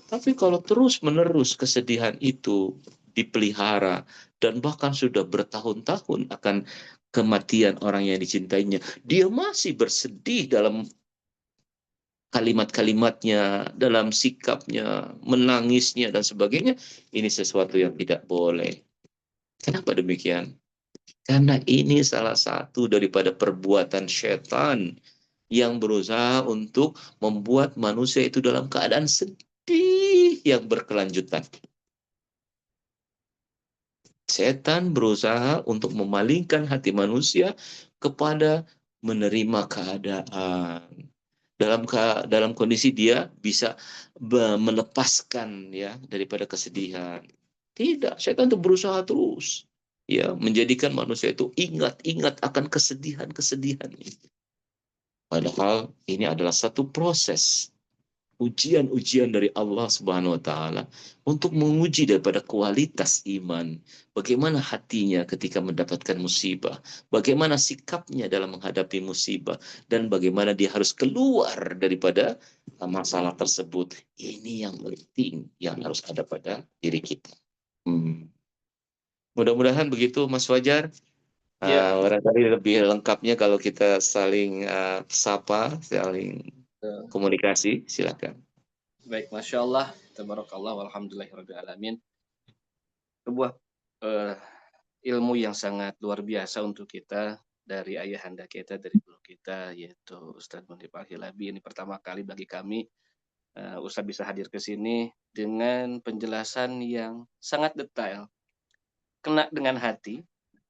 Tapi kalau terus-menerus kesedihan itu dipelihara dan bahkan sudah bertahun-tahun akan kematian orang yang dicintainya, dia masih bersedih dalam kalimat-kalimatnya, dalam sikapnya, menangisnya dan sebagainya, ini sesuatu yang tidak boleh. Kenapa demikian? Karena ini salah satu daripada perbuatan setan yang berusaha untuk membuat manusia itu dalam keadaan sedih yang berkelanjutan. Setan berusaha untuk memalingkan hati manusia kepada menerima keadaan. Dalam kondisi dia bisa melepaskan ya daripada kesedihan. Tidak, setan itu berusaha terus ya menjadikan manusia itu ingat-ingat akan kesedihan-kesedihan itu. Padahal ini adalah satu proses ujian-ujian dari Allah Subhanahu wa taala untuk menguji daripada kualitas iman. Bagaimana hatinya ketika mendapatkan musibah, bagaimana sikapnya dalam menghadapi musibah dan bagaimana dia harus keluar daripada masalah tersebut. Ini yang penting yang harus ada pada diri kita. Mudah-mudahan begitu Mas Fajar. Ya, Barangkali lebih lengkapnya kalau kita saling sapa, saling komunikasi, silakan. baik, Masya Allah, tabarakallah, walhamdulillahirrahmanirrahim. Sebuah ilmu yang sangat luar biasa untuk kita dari ayahanda kita, dari guru kita, yaitu Ustadz Munib Al-Hilabi. Ini pertama kali bagi kami, Ustadz bisa hadir ke sini dengan penjelasan yang sangat detail, kena dengan hati,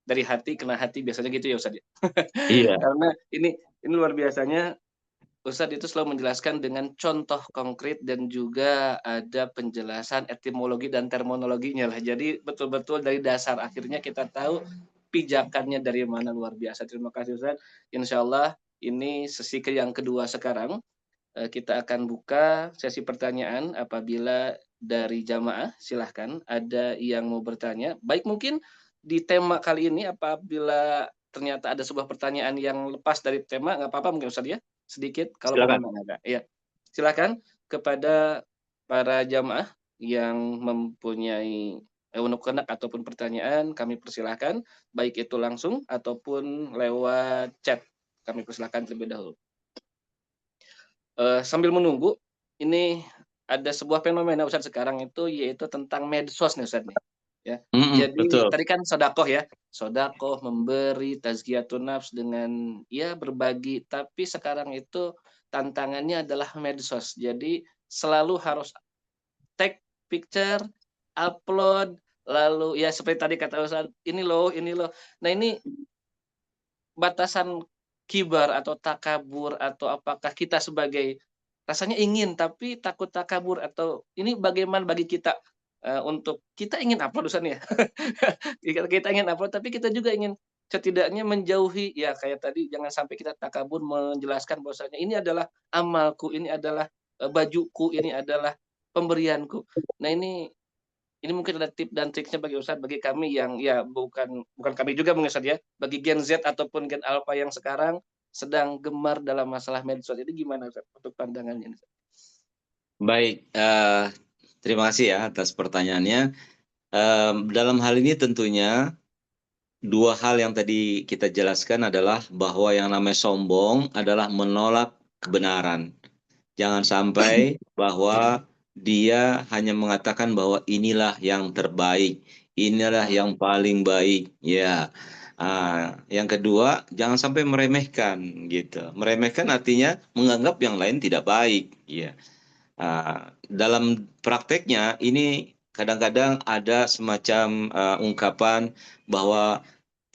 dari hati kena hati, biasanya gitu ya Ustadz. Iya. Karena ini luar biasanya Ustadz itu selalu menjelaskan dengan contoh konkret dan juga ada penjelasan etimologi dan terminologinya lah. Jadi betul-betul dari dasar akhirnya kita tahu pijakannya dari mana, luar biasa. Terima kasih Ustadz. Insya Allah ini sesi yang kedua sekarang. Kita akan buka sesi pertanyaan apabila dari jamaah silahkan ada yang mau bertanya. Baik, mungkin di tema kali ini apabila ternyata ada sebuah pertanyaan yang lepas dari tema, nggak apa-apa mungkin Ustadz ya, sedikit kalau Silakan. memang ada. Iya, silakan kepada para jamaah yang mempunyai unek-unek ataupun pertanyaan, kami persilahkan, baik itu langsung ataupun lewat chat. Kami persilahkan terlebih dahulu. Sambil menunggu, ini ada sebuah fenomena Ustadz sekarang itu, yaitu tentang medsos nih Ustadz nih. Ya. Jadi Betul. tadi kan sodakoh ya, sodakoh, memberi, tazkiyatun nafs dengan ya berbagi, tapi sekarang itu tantangannya adalah medsos. Jadi selalu harus take picture, upload, lalu ya seperti tadi kata Ustadz, ini loh, ini loh. Nah ini batasan kibar atau takabur, atau apakah kita sebagai rasanya ingin tapi takut takabur, atau ini bagaimana bagi kita, untuk kita ingin upload Ustaz ya. Kita ingin upload tapi kita juga ingin setidaknya menjauhi ya kayak tadi, jangan sampai kita takabur menjelaskan bahwasanya ini adalah amalku, ini adalah, bajuku, ini adalah pemberianku. Nah ini mungkin ada tips dan triknya bagi Ustadz, bagi kami yang ya bukan kami juga mungkin Ustadz ya, bagi Gen Z ataupun Gen Alpha yang sekarang sedang gemar dalam masalah medsos, itu gimana Ustadz untuk pandangannya? Baik, terima kasih ya atas pertanyaannya. Dalam hal ini tentunya dua hal yang tadi kita jelaskan adalah bahwa yang namanya sombong adalah menolak kebenaran. Jangan sampai bahwa dia hanya mengatakan bahwa inilah yang terbaik, inilah yang paling baik. Ya, yang kedua jangan sampai meremehkan gitu. Meremehkan artinya menganggap yang lain tidak baik. Ya, dalam prakteknya ini kadang-kadang ada semacam ungkapan bahwa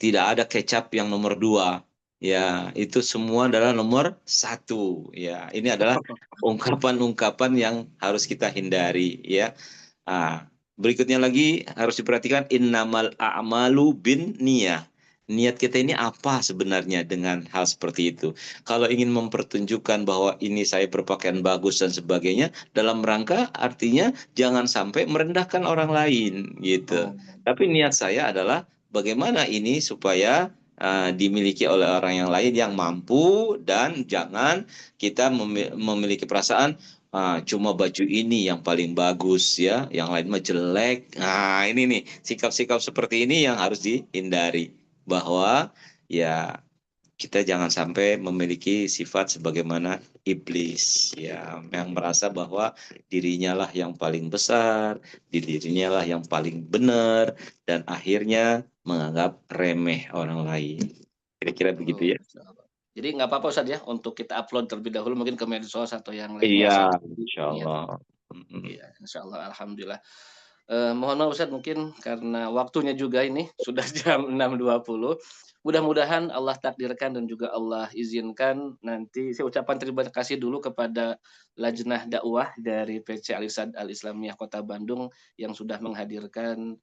tidak ada kecap yang nomor dua. Ya, itu semua adalah nomor satu. Ya, ini adalah ungkapan-ungkapan yang harus kita hindari. Ya, berikutnya lagi harus diperhatikan innamal a'malu bin niyah. niat kita ini apa sebenarnya dengan hal seperti itu. Kalau ingin mempertunjukkan bahwa ini saya berpakaian bagus dan sebagainya, dalam rangka artinya jangan sampai merendahkan orang lain gitu. Tapi niat saya adalah bagaimana ini supaya dimiliki oleh orang yang lain yang mampu, dan jangan kita memiliki perasaan cuma baju ini yang paling bagus ya, yang lain mah jelek. Nah, ini nih sikap-sikap seperti ini yang harus dihindari, bahwa ya kita jangan sampai memiliki sifat sebagaimana iblis ya, yang merasa bahwa dirinya lah yang paling besar, dirinya lah yang paling benar, dan akhirnya menganggap remeh orang lain. Kira-kira begitu ya. Jadi nggak apa-apa Ustaz ya, untuk kita upload terlebih dahulu mungkin ke medsos atau yang lainnya. Iya, insya Iya. Allah. Iya, insya Allah, alhamdulillah. Mohon maaf Ustaz, mungkin karena waktunya juga ini sudah jam 6.20. Mudah-mudahan Allah takdirkan dan juga Allah izinkan nanti saya ucapkan terima kasih dulu kepada Lajnah Dakwah dari PC Al-Irsyad Al-Islamiyah Kota Bandung yang sudah menghadirkan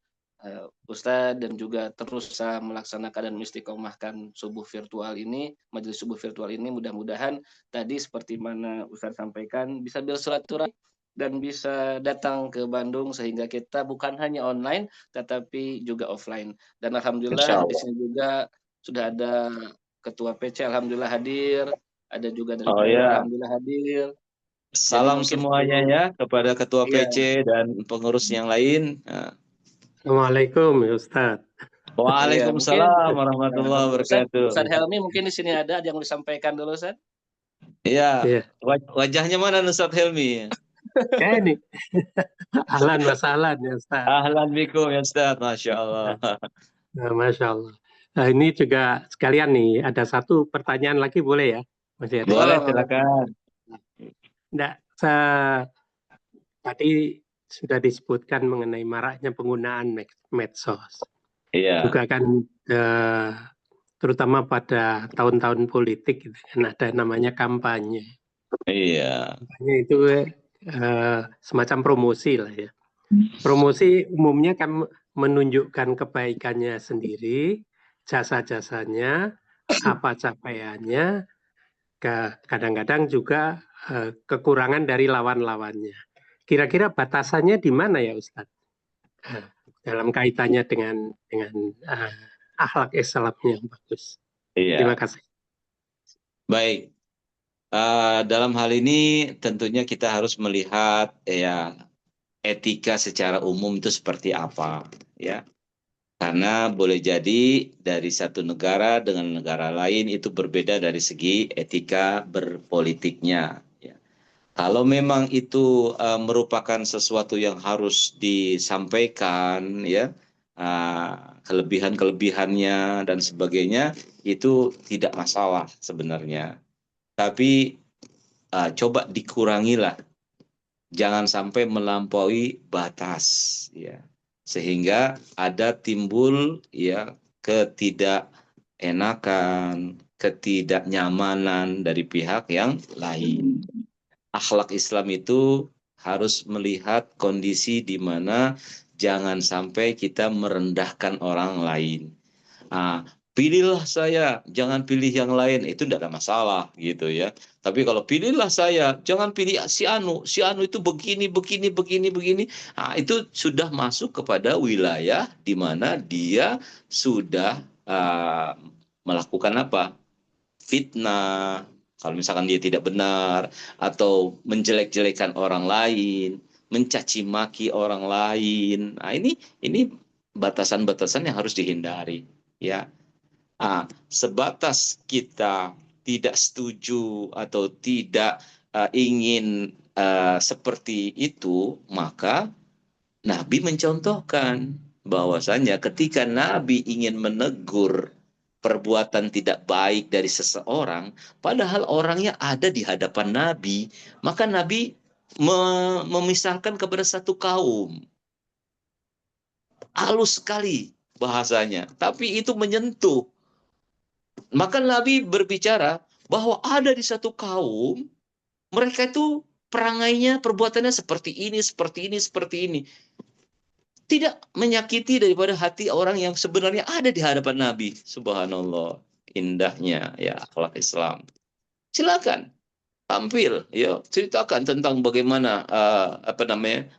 Ustadz dan juga terus melaksanakan dan mengistiqomahkan subuh virtual ini, majelis subuh virtual ini. Mudah-mudahan tadi seperti mana Ustadz sampaikan bisa bersilaturahmi dan bisa datang ke Bandung sehingga kita bukan hanya online tetapi juga offline. Dan alhamdulillah di sini juga sudah ada ketua PC alhamdulillah hadir, ada juga dari PU alhamdulillah hadir. Salam semuanya ya kepada ketua PC dan pengurus yang lain. Assalamualaikum ya Ustaz. Waalaikumsalam warahmatullahi wabarakatuh. Ustaz Helmi mungkin di sini ada yang disampaikan dulu Ustaz. Iya. Wajahnya mana Ustaz Helmi? Kayak ini. Ahlan wa sahlan ya Ustaz. Ahlan bikum ya Ustaz, Masya Allah. Masya Allah. Nah, ini juga sekalian nih, ada satu pertanyaan lagi boleh ya? Masih ada? Boleh, silakan. Nggak, tadi sudah disebutkan mengenai maraknya penggunaan medsos. Iya. Juga kan terutama pada tahun-tahun politik gitu, kan ada namanya kampanye. Iya. Kampanye itu semacam promosi lah ya. Promosi umumnya kan menunjukkan kebaikannya sendiri, jasa-jasanya, apa capaiannya, kadang-kadang juga kekurangan dari lawan-lawannya. Kira-kira batasannya di mana ya Ustadz? Dalam kaitannya dengan akhlak Islamnya yang bagus. Iya. Terima kasih. Baik. Dalam hal ini tentunya kita harus melihat ya etika secara umum itu seperti apa ya. Karena boleh jadi dari satu negara dengan negara lain itu berbeda dari segi etika berpolitiknya. Ya. Kalau memang itu merupakan sesuatu yang harus disampaikan, ya kelebihan-kelebihannya dan sebagainya, itu tidak masalah sebenarnya. Tapi coba dikurangilah, jangan sampai melampaui batas, ya. Sehingga ada timbul ya ketidakenakan, ketidaknyamanan dari pihak yang lain. Akhlak Islam itu harus melihat kondisi di mana jangan sampai kita merendahkan orang lain. Pilihlah saya, jangan pilih yang lain, itu tidak ada masalah gitu ya. Tapi kalau pilihlah saya, jangan pilih si Anu itu begini. Itu sudah masuk kepada wilayah di mana dia sudah melakukan apa? Fitnah. Kalau misalkan dia tidak benar, atau menjelek-jelekan orang lain, mencaci maki orang lain. Nah, ini batasan-batasan yang harus dihindari, ya. Sebatas kita tidak setuju atau tidak ingin seperti itu, maka Nabi mencontohkan bahwasanya ketika Nabi ingin menegur perbuatan tidak baik dari seseorang, padahal orangnya ada di hadapan Nabi, maka Nabi memisahkan kepada satu kaum. Halus sekali bahasanya, tapi itu menyentuh. Maka Nabi berbicara bahwa ada di satu kaum, mereka itu perangainya, perbuatannya seperti ini. tidak menyakiti daripada hati orang yang sebenarnya ada di hadapan Nabi. Subhanallah, indahnya ya akhlak Islam. Silakan tampil, ya ceritakan tentang bagaimana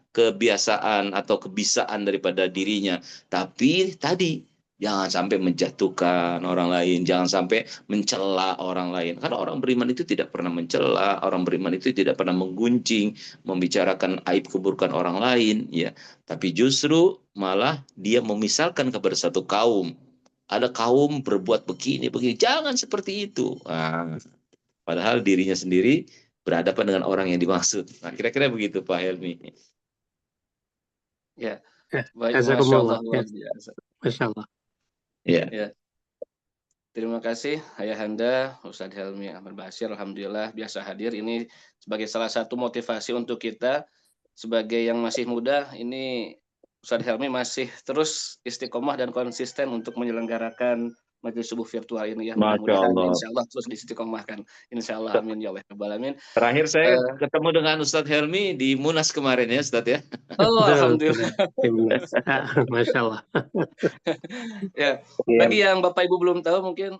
kebiasaan atau kebisaan daripada dirinya. Tapi tadi jangan sampai menjatuhkan orang lain, jangan sampai mencela orang lain. Karena orang beriman itu tidak pernah mencela, orang beriman itu tidak pernah menggunjing, membicarakan aib keburukan orang lain, ya. Tapi justru malah dia memisalkan kepada satu kaum. Ada kaum berbuat begini, begini. Jangan seperti itu. Nah, padahal dirinya sendiri berhadapan dengan orang yang dimaksud. Nah, kira-kira begitu Pak Helmi. Ya, Ya, baik, Masya jazakumullah. Allah, luar Ya, biasa. Masya Allah. Ya. Ya, terima kasih Ayahanda Ustadz Helmi Ahmad Bashir. Alhamdulillah biasa hadir. Ini sebagai salah satu motivasi untuk kita sebagai yang masih muda. Ini Ustadz Helmi masih terus istiqomah dan konsisten untuk menyelenggarakan majelis subuh virtual ini ya. Masya Mudah-mudahan Allah. insya Allah terus diistiqomahkan. Insya Allah, amin ya Allah. Alamin. Terakhir saya ketemu dengan Ustadz Helmi di Munas kemarin ya Ustadz ya. Oh, Betul, alhamdulillah. Timnas. Masya Allah. Ya, bagi yang Bapak Ibu belum tahu mungkin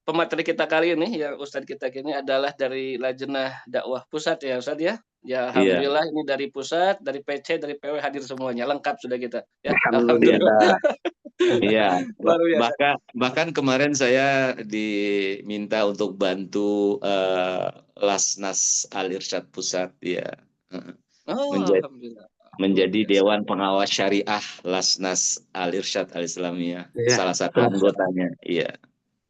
pemateri kita kali ini yang Ustadz kita kini adalah dari Lajnah Dakwah Pusat ya Ustadz ya. Ya alhamdulillah ini dari pusat, dari PC, dari PW hadir semuanya, lengkap sudah kita. Ya, alhamdulillah. Iya, Luar biasa. bahkan kemarin saya diminta untuk bantu Lasnas Al Irsyad Pusat ya. Oh, alhamdulillah. Menjadi Luar biasa. Dewan Pengawas Syariah Lasnas Al Irsyad Al Islamiyah, Ya, salah satu anggotanya. Iya.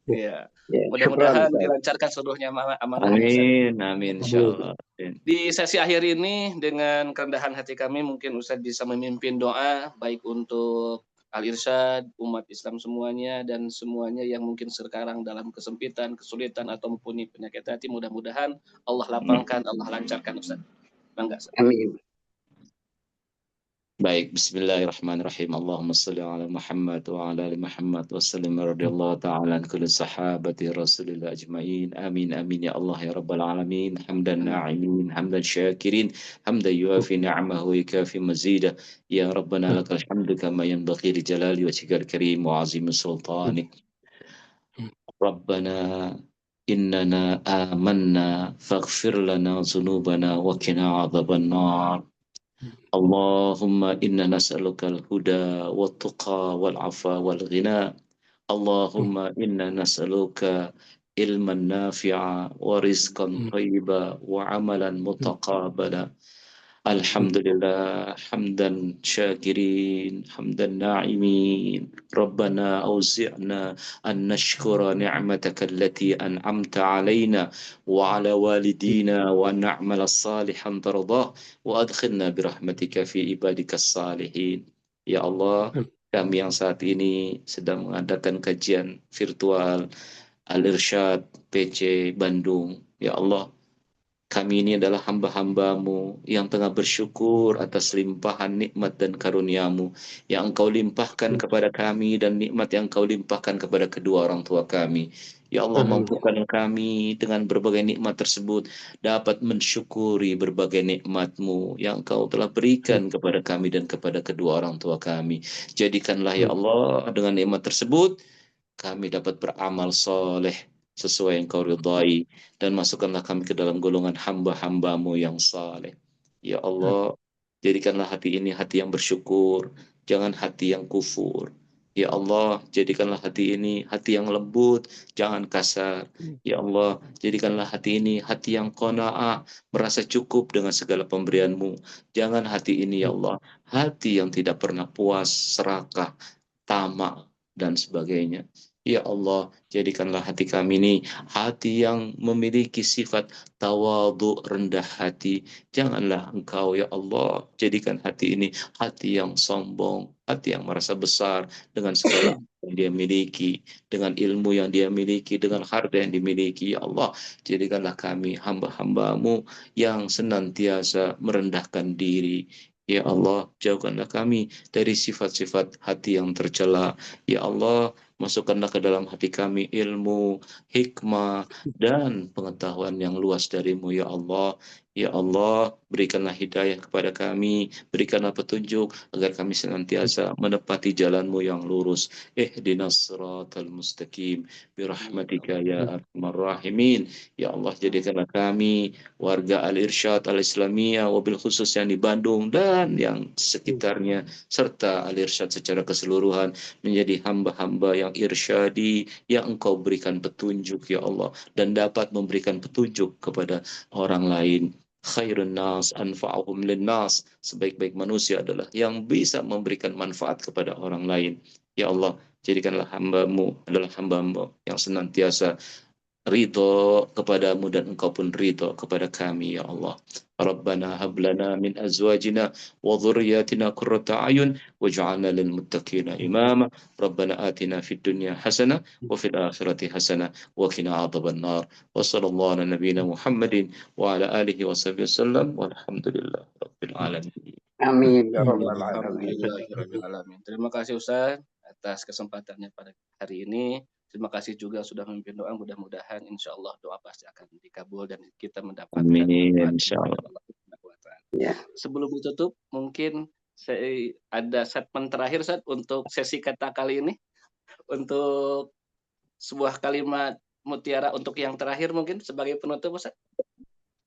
Iya. Mudah-mudahan dilancarkan seluruhnya amanahnya. Amin, amin, insyaallah. Di sesi akhir ini dengan kerendahan hati kami mungkin Ustadz bisa memimpin doa baik untuk Al-Irsyad, umat Islam semuanya dan semuanya yang mungkin sekarang dalam kesempitan, kesulitan atau mempunyai penyakit hati, mudah-mudahan Allah lapangkan, Allah lancarkan Ustadz. Bangga. Amin. Baik, bismillahirrahmanirrahim. Allahumma salli ala Muhammad wa ala ali Muhammad wa sallim radhiyallahu ta'ala an kulli sahabati Rasulillah ajma'in. Amin amin ya Allah ya rabbal alamin. Hamdan na'imin, hamdan syakirin, hamdan yuafi ni'amahu wa yukafi mazidah. Ya Rabbana lakal hamdu kama yanbaghi li jalali wajhikal karim wa azimi sultanik. Rabbana innana amanna faghfir lana dhunubana wa qina adzaban nar. Allahumma inna nas'aluka al-huda wat-tuqa wal-'afa wal-ghina. Allahumma inna nas'aluka ilman nafi'a wa rizqan thayyiba wa 'amalan mutaqabbala. Alhamdulillah hamdan syakirin hamdan na'imin. Rabbana awzi'na an nashkura ni'mataka allati an'amta 'alaina wa 'ala walidina wa an na'mala salihan tardah wa adkhilna birahmatika fi ibadikas salihin. Ya Allah, kami yang saat ini sedang mengadakan kajian virtual Al-Irsyad PC Bandung. Ya Allah, kami ini adalah hamba-hambamu yang tengah bersyukur atas limpahan nikmat dan karuniamu yang engkau limpahkan kepada kami dan nikmat yang engkau limpahkan kepada kedua orang tua kami. Ya Allah, mampukan kami dengan berbagai nikmat tersebut dapat mensyukuri berbagai nikmat-Mu yang Engkau telah berikan kepada kami dan kepada kedua orang tua kami. Jadikanlah ya Allah dengan nikmat tersebut kami dapat beramal soleh sesuai yang Kau ridhai dan masukkanlah kami ke dalam golongan hamba-hambamu yang saleh. Ya Allah, jadikanlah hati ini hati yang bersyukur, jangan hati yang kufur. Ya Allah, jadikanlah hati ini hati yang lembut, jangan kasar. Ya Allah, jadikanlah hati ini hati yang qanaah, merasa cukup dengan segala pemberian-Mu. Jangan hati ini ya Allah, hati yang tidak pernah puas, serakah, tamak, dan sebagainya. Ya Allah, jadikanlah hati kami ini hati yang memiliki sifat tawadhu, rendah hati. Janganlah Engkau ya Allah jadikan hati ini hati yang sombong, hati yang merasa besar dengan segala yang dia miliki, dengan ilmu yang dia miliki, dengan harta yang dimiliki. Ya Allah, jadikanlah kami hamba-hambamu yang senantiasa merendahkan diri. Ya Allah, jauhkanlah kami dari sifat-sifat hati yang tercela. Ya Allah, masukkanlah ke dalam hati kami ilmu, hikmah, dan pengetahuan yang luas darimu, ya Allah. Ya Allah, berikanlah hidayah kepada kami, berikanlah petunjuk agar kami senantiasa menepati jalan-Mu yang lurus. Ihdinas siratal mustaqim birahmatika ya arhamar rahimin. Ya Allah, jadikanlah kami warga Al-Irsyad Al-Islamiyah, wabil khusus yang di Bandung dan yang sekitarnya, serta Al-Irsyad secara keseluruhan, menjadi hamba-hamba yang irsyadi, yang Engkau berikan petunjuk, ya Allah, dan dapat memberikan petunjuk kepada orang lain. Khairun nas anfa'uhum linnas, sebaik-baik manusia adalah yang bisa memberikan manfaat kepada orang lain. Ya Allah, jadikanlah hamba-Mu adalah hamba-Mu yang senantiasa ridho kepadamu dan Engkau pun ridho kepada kami, ya Allah. Rabbana hablana min azwajina wa dhurriyyatina qurrata a'yun waj'alna lil muttaqina imama. Rabbana atina fid dunya hasanah wa fil akhirati hasanah wa qina adzaban nar. Wa sallallahu ala nabiyyina Muhammadin wa ala alihi wa sahbihi wasallam walhamdulillah rabbil alamin. Amin ya rabbal alamin. Alhamdulillahirrahmanirrahim. Terima kasih Ustaz atas kesempatannya pada hari ini. Terima kasih juga sudah memimpin doa. Mudah-mudahan insya Allah doa pasti akan dikabul dan kita mendapatkan Amin, manfaat insya Allah. dari Allah Subhanahu wa Ta'ala. Ya. Sebelum ditutup, mungkin saya ada statement terakhir Ustaz untuk sesi kata kali ini. Untuk sebuah kalimat mutiara untuk yang terakhir mungkin sebagai penutup Ustaz.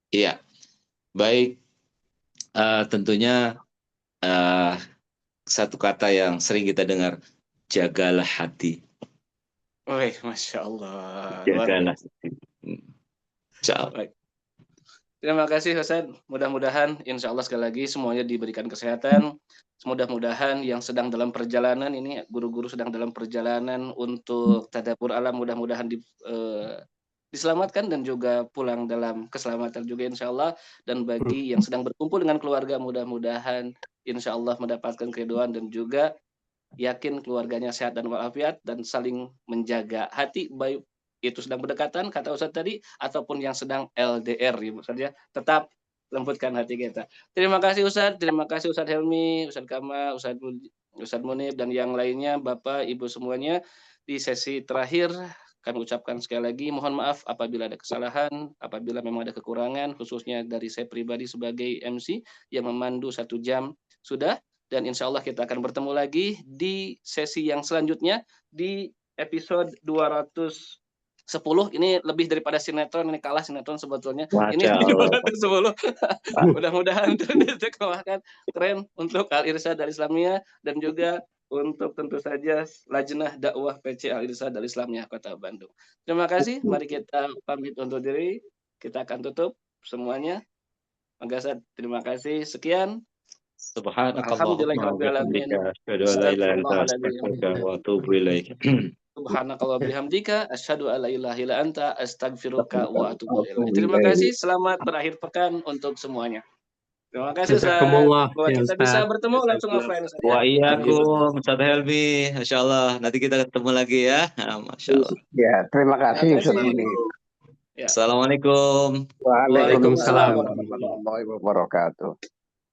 Iya, baik. Tentunya satu kata yang sering kita dengar, jagalah hati. Wih, Masya Allah. Jagalah hati. Insya Allah. Baik. Terima kasih Ustaz. Mudah-mudahan insya Allah sekali lagi semuanya diberikan kesehatan. Mudah-mudahan yang sedang dalam perjalanan ini, guru-guru sedang dalam perjalanan untuk tadabbur alam, mudah-mudahan diselamatkan dan juga pulang dalam keselamatan juga insya Allah. Dan bagi yang sedang berkumpul dengan keluarga, mudah-mudahan insya Allah mendapatkan keriduan dan juga yakin keluarganya sehat dan walafiat dan saling menjaga hati, baik itu sedang berdekatan kata Ustadz tadi ataupun yang sedang LDR ya Ustadz ya, tetap lembutkan hati kita. Terima kasih Ustadz, terima kasih Ustadz Helmi, Ustadz Kamal, Ustadz Munib dan yang lainnya, Bapak Ibu semuanya. Di sesi terakhir kami ucapkan sekali lagi mohon maaf apabila ada kesalahan, apabila memang ada kekurangan, khususnya dari saya pribadi sebagai MC yang memandu 1 jam sudah. Dan insya Allah kita akan bertemu lagi di sesi yang selanjutnya di episode 210. Ini lebih daripada sinetron, ini kalah sinetron sebetulnya. Ini 210. Mudah-mudahan terkemakan keren untuk Al-Irsyad Al-Islamiyah dan juga untuk tentu saja Lajnah Dakwah PC Al-Irsyad Al-Islamiyah Kota Bandung. Terima kasih. Mari kita pamit undur diri. Kita akan tutup semuanya. Magasad, terima kasih. Sekian. Subhanakallahumma wa bihamdika asyhadu an la ilaha illa anta astaghfiruka wa atubu ilaik. Subhanakallah bihamdika asyhadu an la ilaha illa anta astaghfiruka wa atubu ilaik. Terima kasih, selamat berakhir pekan untuk semuanya. Terima kasih Ustaz. Bahwa kita bisa bertemu langsung offline Ustaz. Wa iyyakum Ustaz Helmi, masyaallah. Nanti kita ketemu lagi ya. Masyaallah. Ya, terima kasih Ustaz Munib. Assalamualaikum. Waalaikumsalam warahmatullahi wabarakatuh.